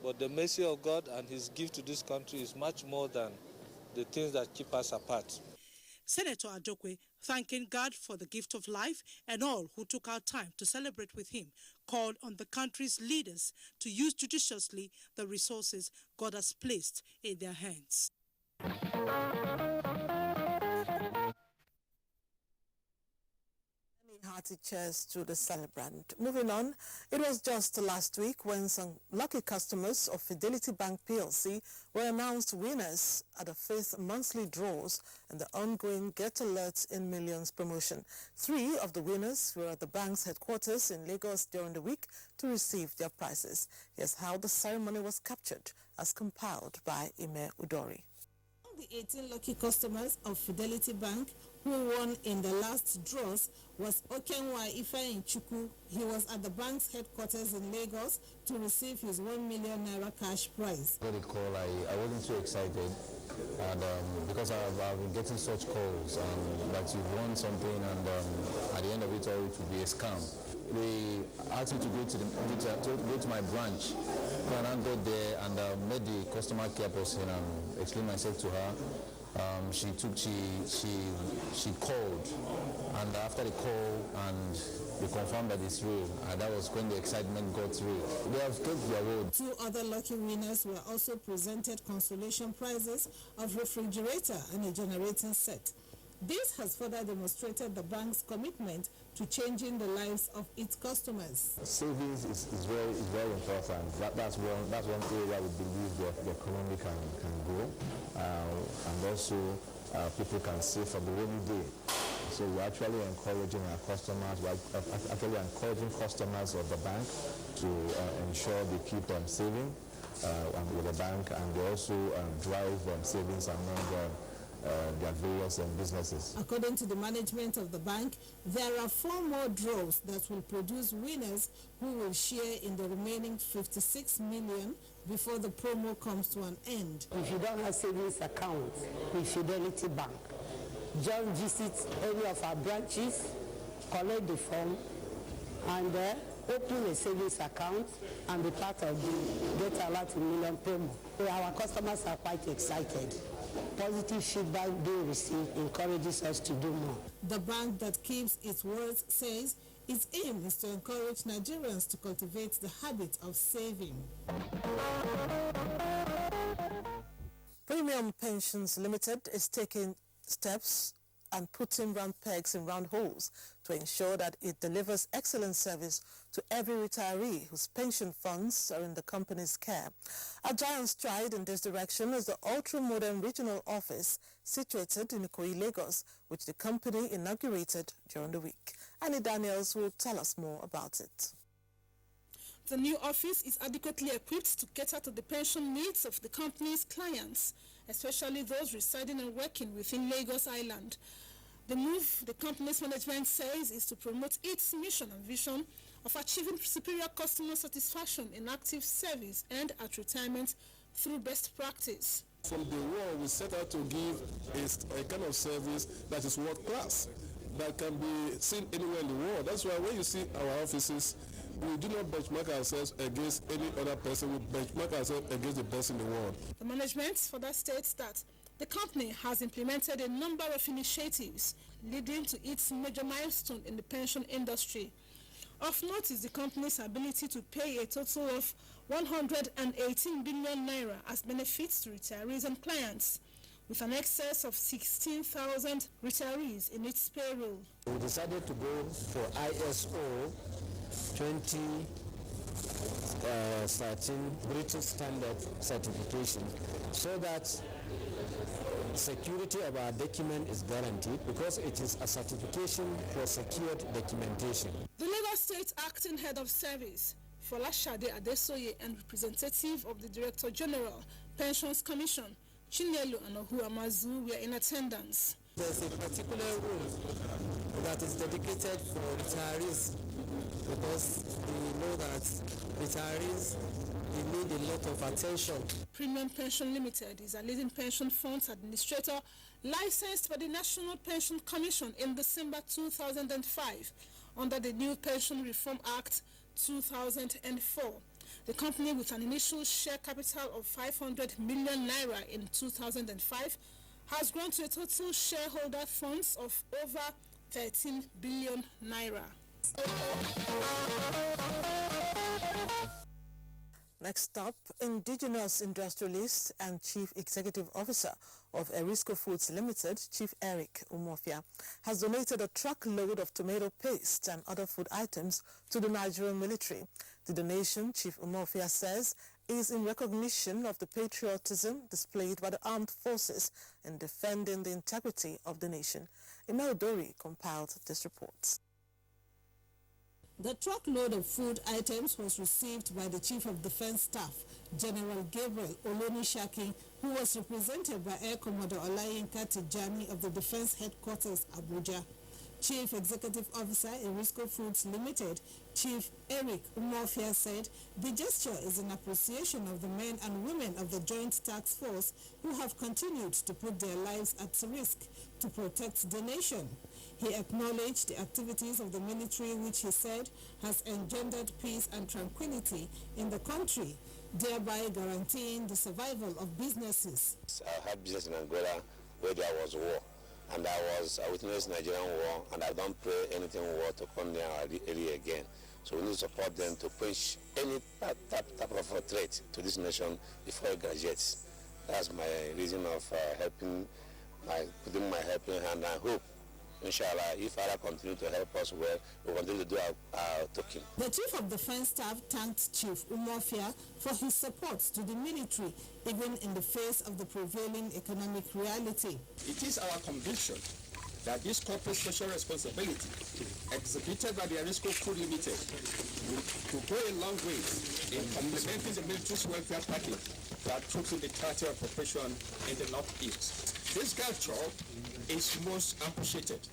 But the mercy of God and his gift to this country is much more than the things that keep us apart. Senator Adokwe, thanking God for the gift of life and all who took out time to celebrate with him, called on the country's leaders to use judiciously the resources God has placed in their hands. Hearty cheers to the celebrant. Moving on, it was just last week when some lucky customers of Fidelity Bank PLC were announced winners at the 5th monthly draws and the ongoing Get Alerts in Millions promotion. 3 of the winners were at the bank's headquarters in Lagos during the week to receive their prizes. Here's how the ceremony was captured, as compiled by Ime Udori. The 18 lucky customers of Fidelity Bank who won in the last draws was Okenwa Ifeanyi Chukwu. He was at the bank's headquarters in Lagos to receive his 1 million naira cash prize. I got a call. I wasn't too excited, and because I've been getting such calls that you've won something, and at the end of it all, it would be a scam. They asked me to go to my branch, and I got there and met the customer care person and explained myself to her. She called, and after the call and they confirmed that it's real, and that was when the excitement got real. They have kept their word. 2 other lucky winners were also presented consolation prizes of refrigerator and a generating set. This has further demonstrated the bank's commitment to changing the lives of its customers. Savings is very important. That's one area we believe the economy can grow, and also people can save for the rainy day. So we're actually encouraging our customers, customers of the bank to ensure they keep saving with the bank, and they also drive savings among their various businesses. According to the management of the bank, there are 4 more draws that will produce winners who will share in the remaining 56 million before the promo comes to an end. If you don't have savings account with Fidelity Bank, just visit any of our branches, collect the form, and open a savings account and be part of the Get Alert Million promo. Our customers are quite excited. Positive feedback being received encourages us to do more. The bank that keeps its words says its aim is to encourage Nigerians to cultivate the habit of saving. Premium Pensions Limited is taking steps and putting round pegs in round holes to ensure that it delivers excellent service to every retiree whose pension funds are in the company's care. A giant stride in this direction is the ultra-modern regional office situated in Ikoyi, Lagos, which the company inaugurated during the week. Annie Daniels will tell us more about it. The new office is adequately equipped to cater to the pension needs of the company's clients, especially those residing and working within Lagos Island. The move, the company's management says, is to promote its mission and vision of achieving superior customer satisfaction in active service and at retirement through best practice. From the world, we set out to give a kind of service that is world class, that can be seen anywhere in the world. That's why when you see our offices, we do not benchmark ourselves against any other person. We benchmark ourselves against the best in the world. The management further states that the company has implemented a number of initiatives leading to its major milestone in the pension industry. Of note is the company's ability to pay a total of 118 billion naira as benefits to retirees and clients, with an excess of 16,000 retirees in its payroll. We decided to go for ISO 2013 British Standard certification so that security of our document is guaranteed because it is a certification for secured documentation. The Lagos State Acting Head of Service, Folashade Adesoye, and representative of the Director General, Pensions Commission, Chinelu Anohu Amazu, were in attendance. There's a particular room that is dedicated for retirees because we know that retirees need a lot of attention. Premium Pension Limited is a leading pension funds administrator licensed by the National Pension Commission in December 2005 under the new Pension Reform Act 2004. The company, with an initial share capital of 500 million naira in 2005, has grown to a total shareholder funds of over 13 billion naira. Next up, indigenous industrialist and chief executive officer of Erisco Foods Limited, Chief Eric Umofia, has donated a truckload of tomato paste and other food items to the Nigerian military. The donation, Chief Umofia says, is in recognition of the patriotism displayed by the armed forces in defending the integrity of the nation. Emel Dori compiled this report. The truckload of food items was received by the Chief of Defense Staff, General Gabriel Olonishaki, who was represented by Air Commodore Olayinka Tijani of the Defense Headquarters, Abuja. Chief Executive Officer, Erisco Foods Limited, Chief Eric Umofia, said the gesture is an appreciation of the men and women of the Joint Task Force who have continued to put their lives at risk to protect the nation. He acknowledged the activities of the military, which he said has engendered peace and tranquility in the country, thereby guaranteeing the survival of businesses. I had business in Angola where there was war, and I witnessed Nigerian war, and I don't pray anything war to come near our area again. So we need to support them to push any type of a threat to this nation before it graduates. That's my reason of putting my helping hand. I hope, inshallah, if Allah continues to help us well, we will continue to do our talking. The Chief of Defense Staff thanked Chief Umofia for his support to the military, even in the face of the prevailing economic reality. It is our conviction that this corporate social responsibility exhibited by the Erisco Food Limited will go a long way in complementing the military's welfare package that troops in the theater of operation in the Northeast. This gesture is most appreciated.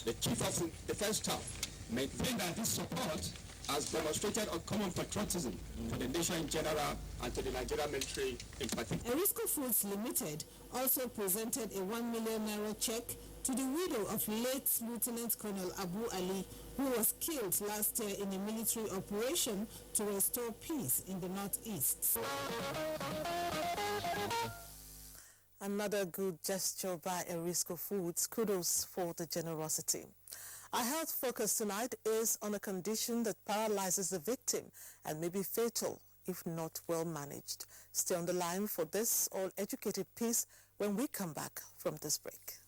The Chief of Defense Staff maintained that this support has demonstrated uncommon patriotism to the nation in general and to the Nigerian military in particular. Erisco Foods Limited also presented a 1 million naira check to the widow of late Lieutenant Colonel Abu Ali, who was killed last year in a military operation to restore peace in the northeast. Another good gesture by Erisco Foods. Kudos for the generosity. Our health focus tonight is on a condition that paralyzes the victim and may be fatal if not well managed. Stay on the line for this all-educated piece when we come back from this break.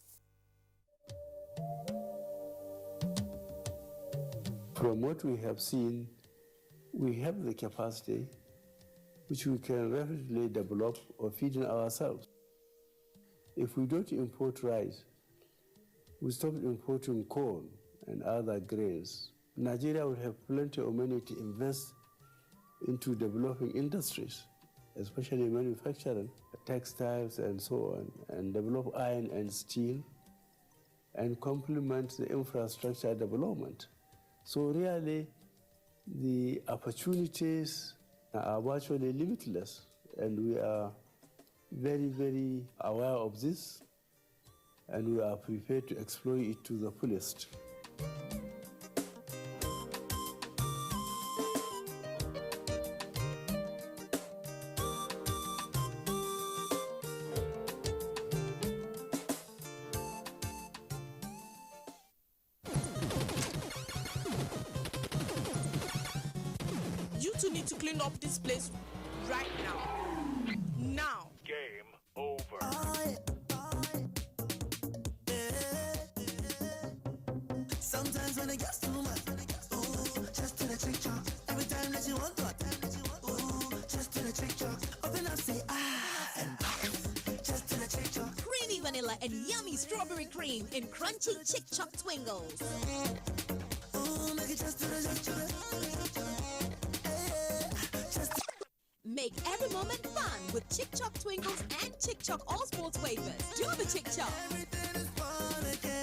From what we have seen, we have the capacity which we can rapidly develop or feed in ourselves. If we don't import rice, we stop importing corn and other grains, Nigeria will have plenty of money to invest into developing industries, especially manufacturing, textiles and so on, and develop iron and steel, and complement the infrastructure development. So really, the opportunities are virtually limitless, and we are very, very aware of this, and we are prepared to exploit it to the fullest. You two need to clean up this place right now. Now. Game over. Sometimes when it gets too much, ooh, just to the trick chop. Every time that you want to, ooh, just to the trick chop. Open up, say and just to the trick chop. Creamy vanilla and yummy strawberry cream in crunchy Chick Choc Twingles. Ooh, make it just to the trick chop. Make every moment fun with Chick Choc Twingles and Chick Choc All Sports Wafers. Do the Chick Choc. Everything is fun again.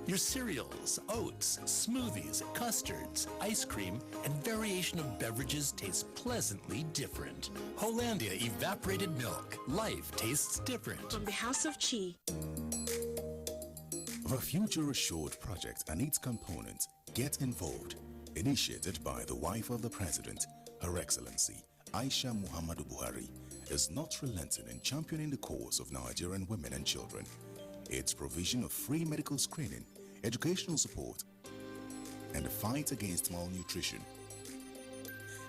Your cereals, oats, smoothies, custards, ice cream, and variation of beverages taste pleasantly different. Hollandia evaporated milk. Life tastes different. From the House of Chi. The Future Assured project and its components Get Involved, initiated by the wife of the President, Her Excellency Aisha Muhammadu Buhari, is not relenting in championing the cause of Nigerian women and children. Its provision of free medical screening, educational support, and the fight against malnutrition,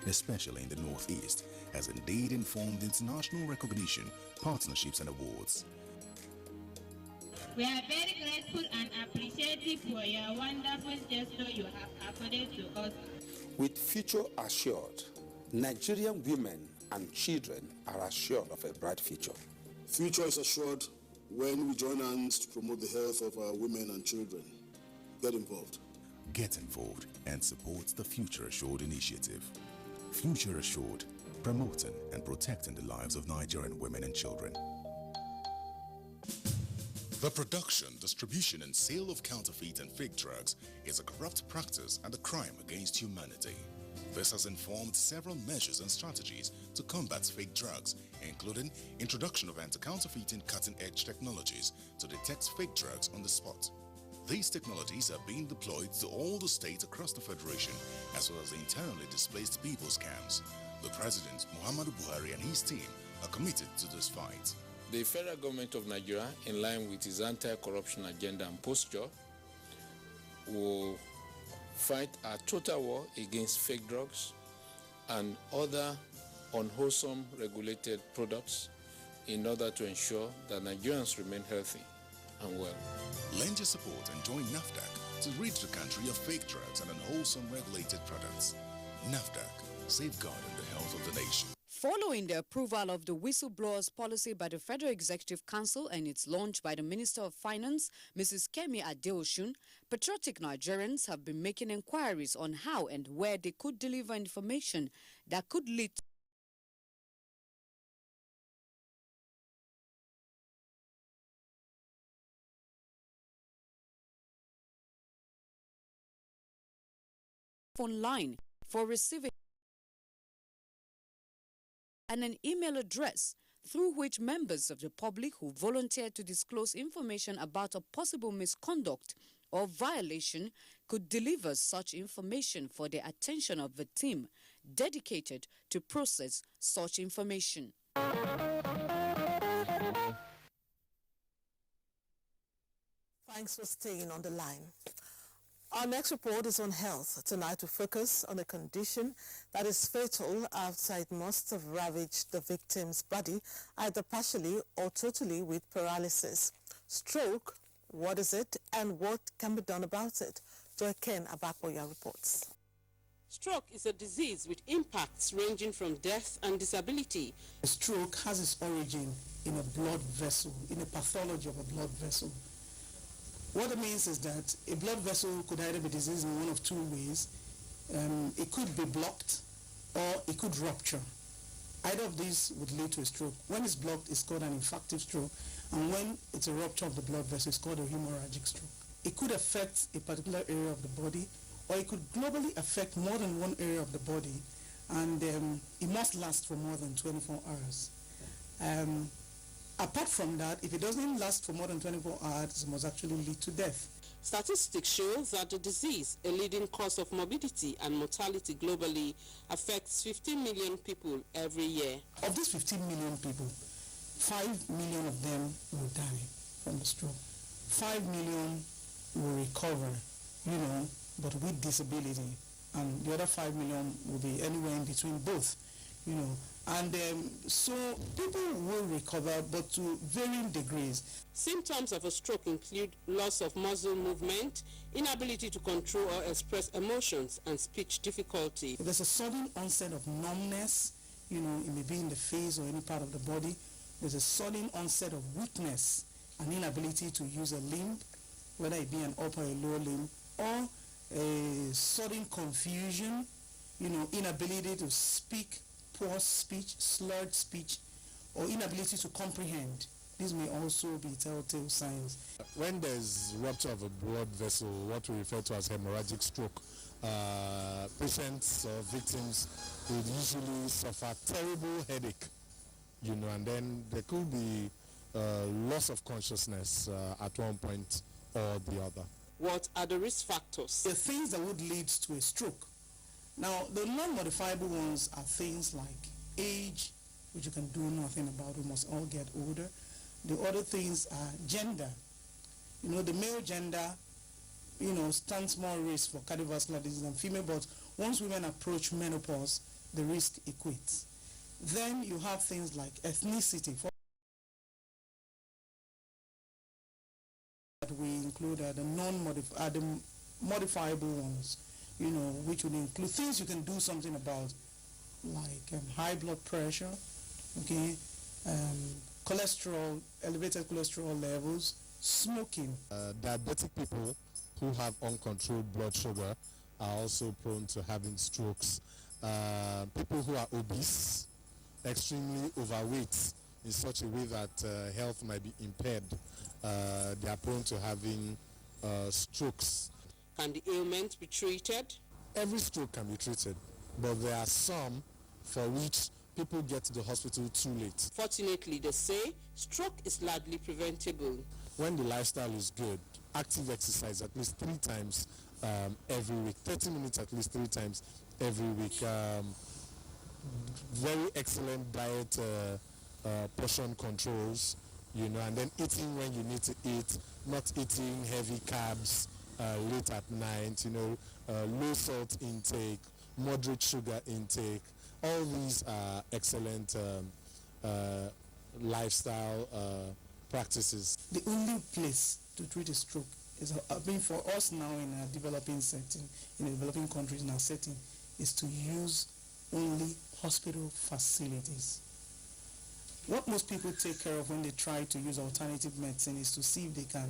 especially in the Northeast, has indeed informed international recognition, partnerships, and awards. We are very grateful and appreciative for your wonderful gesture you have accorded to us. With Future Assured, Nigerian women and children are assured of a bright future. Future is assured when we join hands to promote the health of our women and children. Get involved. Get involved and support the Future Assured initiative. Future Assured, promoting and protecting the lives of Nigerian women and children. The production, distribution, and sale of counterfeit and fake drugs is a corrupt practice and a crime against humanity. This has informed several measures and strategies to combat fake drugs, including introduction of anti-counterfeiting cutting-edge technologies to detect fake drugs on the spot. These technologies are being deployed to all the states across the Federation, as well as the internally displaced people scams. The President, Muhammadu Buhari, and his team are committed to this fight. The federal government of Nigeria, in line with its anti-corruption agenda and posture, will fight a total war against fake drugs and other unwholesome regulated products in order to ensure that Nigerians remain healthy and well. Lend your support and join NAFDAC to rid the country of fake drugs and unwholesome regulated products. NAFDAC, safeguarding the health of the nation. Following the approval of the whistleblowers policy by the Federal Executive Council and its launch by the Minister of Finance, Mrs. Kemi Adeosun, patriotic Nigerians have been making inquiries on how and where they could deliver information that could lead to online for receiving and an email address through which members of the public who volunteer to disclose information about a possible misconduct or violation could deliver such information for the attention of the team dedicated to process such information. Thanks for staying on the line. Our next report is on health. Tonight we focus on a condition that is fatal after it must have ravaged the victim's body, either partially or totally, with paralysis. Stroke, what is it and what can be done about it? Joy Ken Abakoya reports. Stroke is a disease with impacts ranging from death and disability. A stroke has its origin in a blood vessel, in a pathology of a blood vessel. What it means is that a blood vessel could either be diseased in one of two ways. It could be blocked or it could rupture. Either of these would lead to a stroke. When it's blocked, it's called an infarctive stroke. And when it's a rupture of the blood vessel, it's called a hemorrhagic stroke. It could affect a particular area of the body, or it could globally affect more than one area of the body, and it must last for more than 24 hours. Apart from that, if it doesn't last for more than 24 hours, it must actually lead to death. Statistics show that the disease, a leading cause of morbidity and mortality globally, affects 15 million people every year. Of these 15 million people, 5 million of them will die from the stroke. 5 million will recover, but with disability. And the other 5 million will be anywhere in between both, And so people will recover, but to varying degrees. Symptoms of a stroke include loss of muscle movement, inability to control or express emotions, and speech difficulty. If there's a sudden onset of numbness, it may be in the face or any part of the body. There's a sudden onset of weakness, an inability to use a limb, whether it be an upper or lower limb, or a sudden confusion, inability to speak, poor speech, slurred speech, or inability to comprehend. These may also be telltale signs. When there's rupture of a blood vessel, what we refer to as hemorrhagic stroke, patients or victims will usually suffer terrible headache, and then there could be loss of consciousness at one point or the other. What are the risk factors? The things that would lead to a stroke. Now, the non-modifiable ones are things like age, which you can do nothing about. We must all get older. The other things are gender. The male gender, stands more risk for cardiovascular disease than female, but once women approach menopause, the risk equates. Then you have things like ethnicity. We include the modifiable ones, which would include things you can do something about, like high blood pressure, cholesterol, elevated cholesterol levels, smoking. Diabetic people who have uncontrolled blood sugar are also prone to having strokes. People who are obese, extremely overweight in such a way that health might be impaired, they are prone to having strokes. Can the ailment be treated? Every stroke can be treated, but there are some for which people get to the hospital too late. Fortunately, they say stroke is largely preventable. When the lifestyle is good, active exercise at least 3 times every week, 30 minutes at least 3 times every week, very excellent diet portion controls, and then eating when you need to eat, not eating heavy carbs, late at night, low salt intake, moderate sugar intake. All these are excellent lifestyle practices. The only place to treat a stroke is, for us now in a developing setting, in a developing countries in our setting, is to use only hospital facilities. What most people take care of when they try to use alternative medicine is to see if they can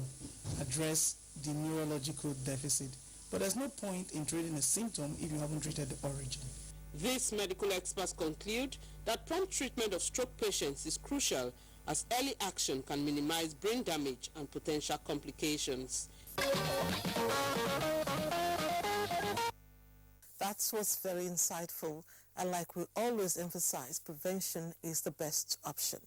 address the neurological deficit. But there's no point in treating a symptom if you haven't treated the origin. These medical experts conclude that prompt treatment of stroke patients is crucial, as early action can minimize brain damage and potential complications. That was very insightful, and like we always emphasize, prevention is the best option.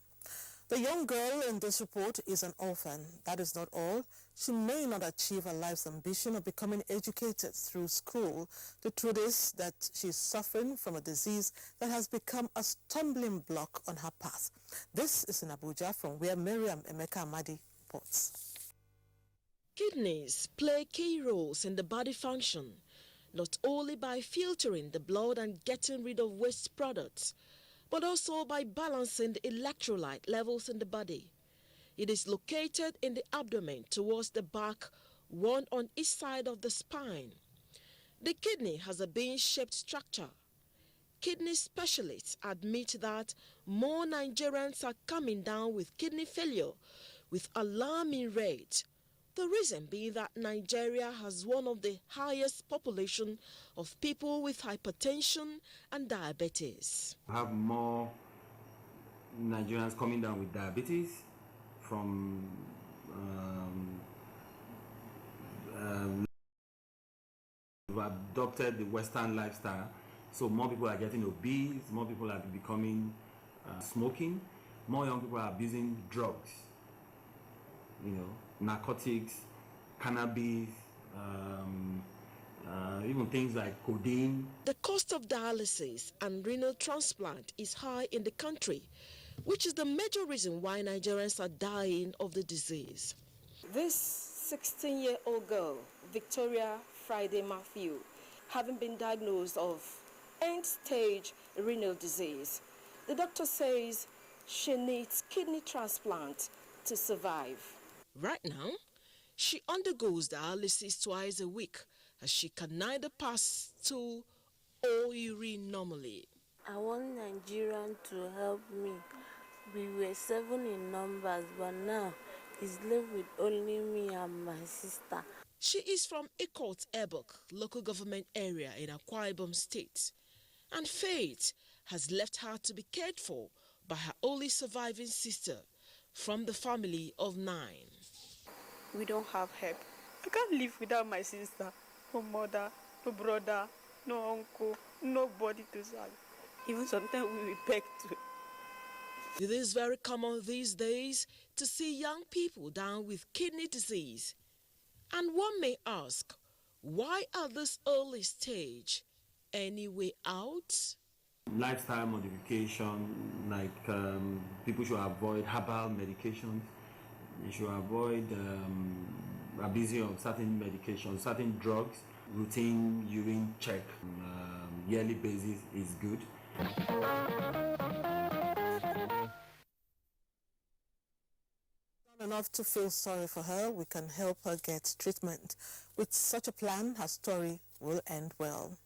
The young girl in this report is an orphan. That is not all. She may not achieve her life's ambition of becoming educated through school. The truth is that she's suffering from a disease that has become a stumbling block on her path. This is in Abuja, from where Miriam Emeka Amadi reports. Kidneys play key roles in the body function, not only by filtering the blood and getting rid of waste products, but also by balancing the electrolyte levels in the body. It is located in the abdomen towards the back, one on each side of the spine. The kidney has a bean-shaped structure. Kidney specialists admit that more Nigerians are coming down with kidney failure with alarming rate. The reason being that Nigeria has one of the highest population of people with hypertension and diabetes. We have more Nigerians coming down with diabetes from we've adopted the Western lifestyle, so more people are getting obese, more people are becoming smoking, more young people are abusing drugs, narcotics, cannabis, even things like codeine. The cost of dialysis and renal transplant is high in the country, which is the major reason why Nigerians are dying of the disease. This 16-year-old girl, Victoria Friday Matthew, having been diagnosed of end-stage renal disease, the doctor says she needs kidney transplant to survive. Right now, she undergoes dialysis twice a week, as she can neither pass stool or urine normally. I want Nigerian to help me. We were 7 in numbers, but now it's left with only me and my sister. She is from Ikot Ebok, local government area in Akwa Ibom State, and fate has left her to be cared for by her only surviving sister from the family of 9. We don't have help. I can't live without my sister. No mother, no brother, no uncle, nobody to serve. Even sometimes we beg to. It is very common these days to see young people down with kidney disease. And one may ask, why at this early stage? Any way out? Lifestyle modification, like people should avoid herbal medications. They should avoid abusing of certain medications, certain drugs. Routine urine check on a yearly basis is good. Not enough to feel sorry for her, we can help her get treatment. With such a plan, her story will end well.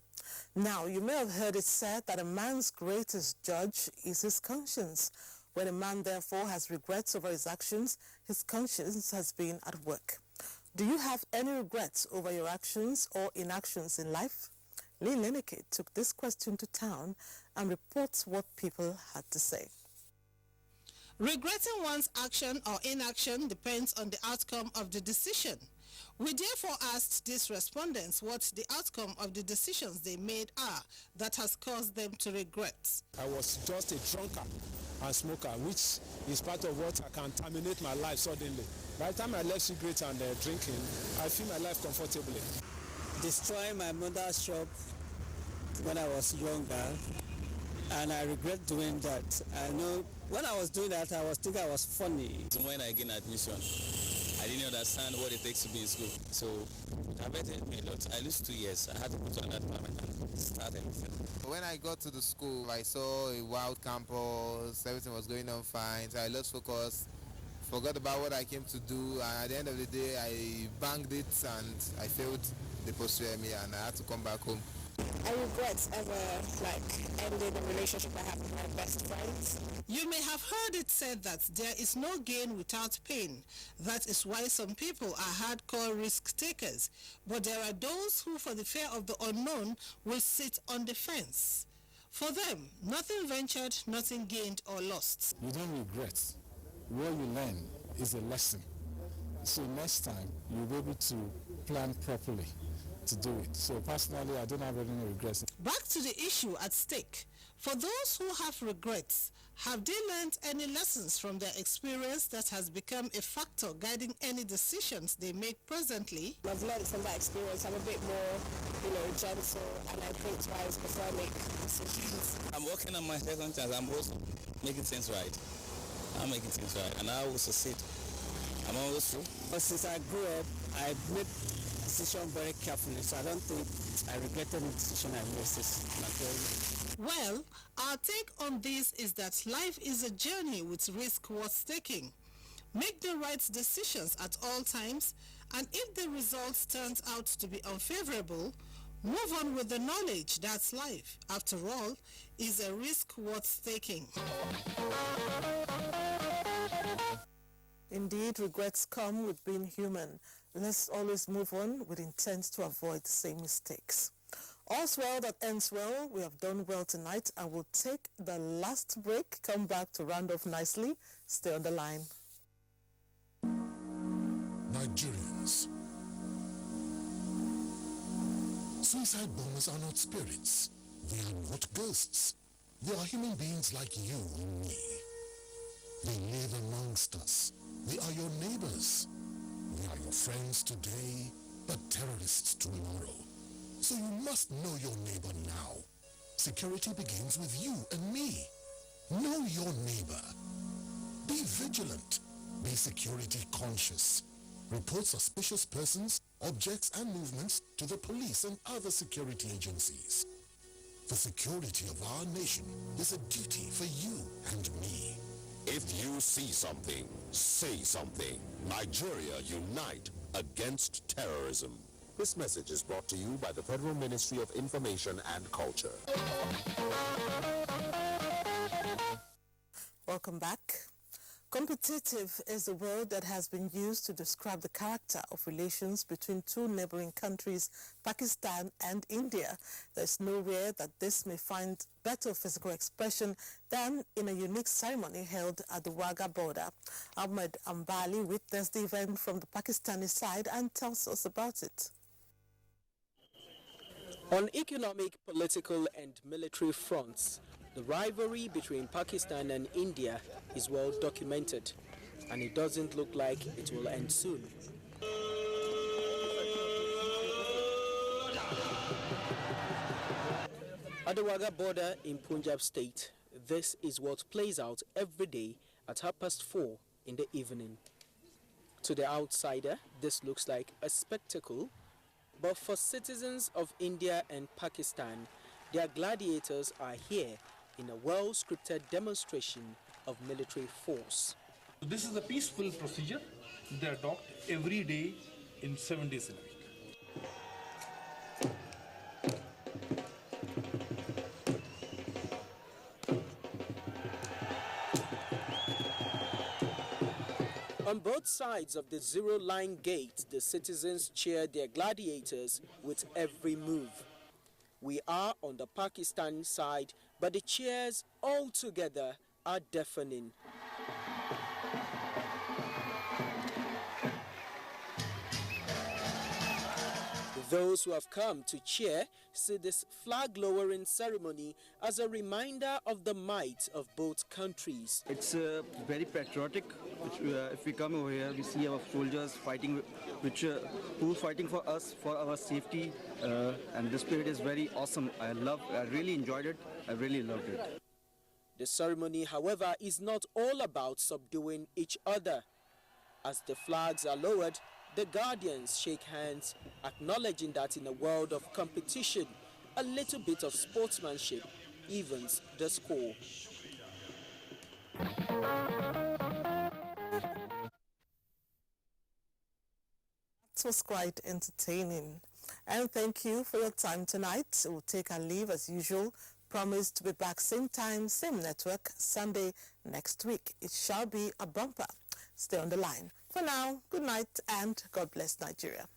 Now, you may have heard it said that a man's greatest judge is his conscience. When a man therefore has regrets over his actions, his conscience has been at work. Do you have any regrets over your actions or inactions in life? Lee Leneke took this question to town and reports what people had to say. Regretting one's action or inaction depends on the outcome of the decision. We therefore asked these respondents what the outcome of the decisions they made are that has caused them to regret. I was just a drunkard and smoker, which is part of what can terminate my life suddenly. By the time I left cigarettes and drinking, I feel my life comfortably. Destroying my mother's shop when I was younger, and I regret doing that. I know when I was doing that, I was thinking I was funny. When I gained admission, I I didn't understand what it takes to be in school. So it affected me a lot. I lost 2 years. I had to put on that department and start everything. When I got to the school, I saw a wild campus, everything was going on fine, so I lost focus, forgot about what I came to do, and at the end of the day, I banged it and I failed the post-UME and I had to come back home. I regret ever ending the relationship I have with my best friends. You may have heard it said that there is no gain without pain. That is why some people are hardcore risk takers. But there are those who, for the fear of the unknown, will sit on the fence. For them, nothing ventured, nothing gained or lost. You don't regret. What you learn is a lesson. So next time, you'll be able to plan properly to do it. So personally, I don't have any regrets. Back to the issue at stake. For those who have regrets, have they learned any lessons from their experience that has become a factor guiding any decisions they make presently? I've learned from that experience. I'm a bit more, gentle, and I think twice before I make decisions. I'm working on my second chance. I'm also making things right. I'm making things right, and I will succeed. I'm always true. But since I grew up, I made decision very carefully, so I don't think I regretted the decision I made. Well, our take on this is that life is a journey with risk worth taking. Make the right decisions at all times, and if the results turns out to be unfavorable, move on with the knowledge that life, after all, is a risk worth taking. Indeed, regrets come with being human. Let's always move on with intent to avoid the same mistakes. All's well that ends well. We have done well tonight, and we'll take the last break. Come back to round off nicely. Stay on the line. Nigerians. Suicide bombers are not spirits. They are not ghosts. They are human beings like you and me. They live amongst us. They are your neighbors. They are your friends today, but terrorists tomorrow. So you must know your neighbor now. Security begins with you and me. Know your neighbor. Be vigilant. Be security conscious. Report suspicious persons, objects, and movements to the police and other security agencies. The security of our nation is a duty for you and me. If you see something, say something. Nigeria unite against terrorism. This message is brought to you by the Federal Ministry of Information and Culture. Welcome back. Competitive is a word that has been used to describe the character of relations between two neighboring countries, Pakistan and India. There's nowhere that this may find better physical expression than in a unique ceremony held at the Wagah border. Ahmed Ambali witnessed the event from the Pakistani side and tells us about it. On economic, political and military fronts, the rivalry between Pakistan and India is well documented, and it doesn't look like it will end soon. At the Wagah border in Punjab state, this is what plays out every day at 4:30 in the evening. To the outsider, this looks like a spectacle, but for citizens of India and Pakistan, their gladiators are here in a well-scripted demonstration of military force. This is a peaceful procedure. They adopt every day in 7 days in a week. On both sides of the zero-line gate, the citizens cheer their gladiators with every move. We are on the Pakistan side, but the cheers altogether are deafening. Those who have come to cheer see this flag-lowering ceremony as a reminder of the might of both countries. It's very patriotic. If we come over here, we see our soldiers fighting, who are fighting for us, for our safety, and the spirit is very awesome. I really enjoyed it. I really loved it. The ceremony, however, is not all about subduing each other. As the flags are lowered, the guardians shake hands, acknowledging that in a world of competition, a little bit of sportsmanship evens the score. It was quite entertaining. And thank you for your time tonight. We'll take our leave as usual. Promise to be back same time, same network, Sunday next week. It shall be a bumper. Stay on the line. For now, good night and God bless Nigeria.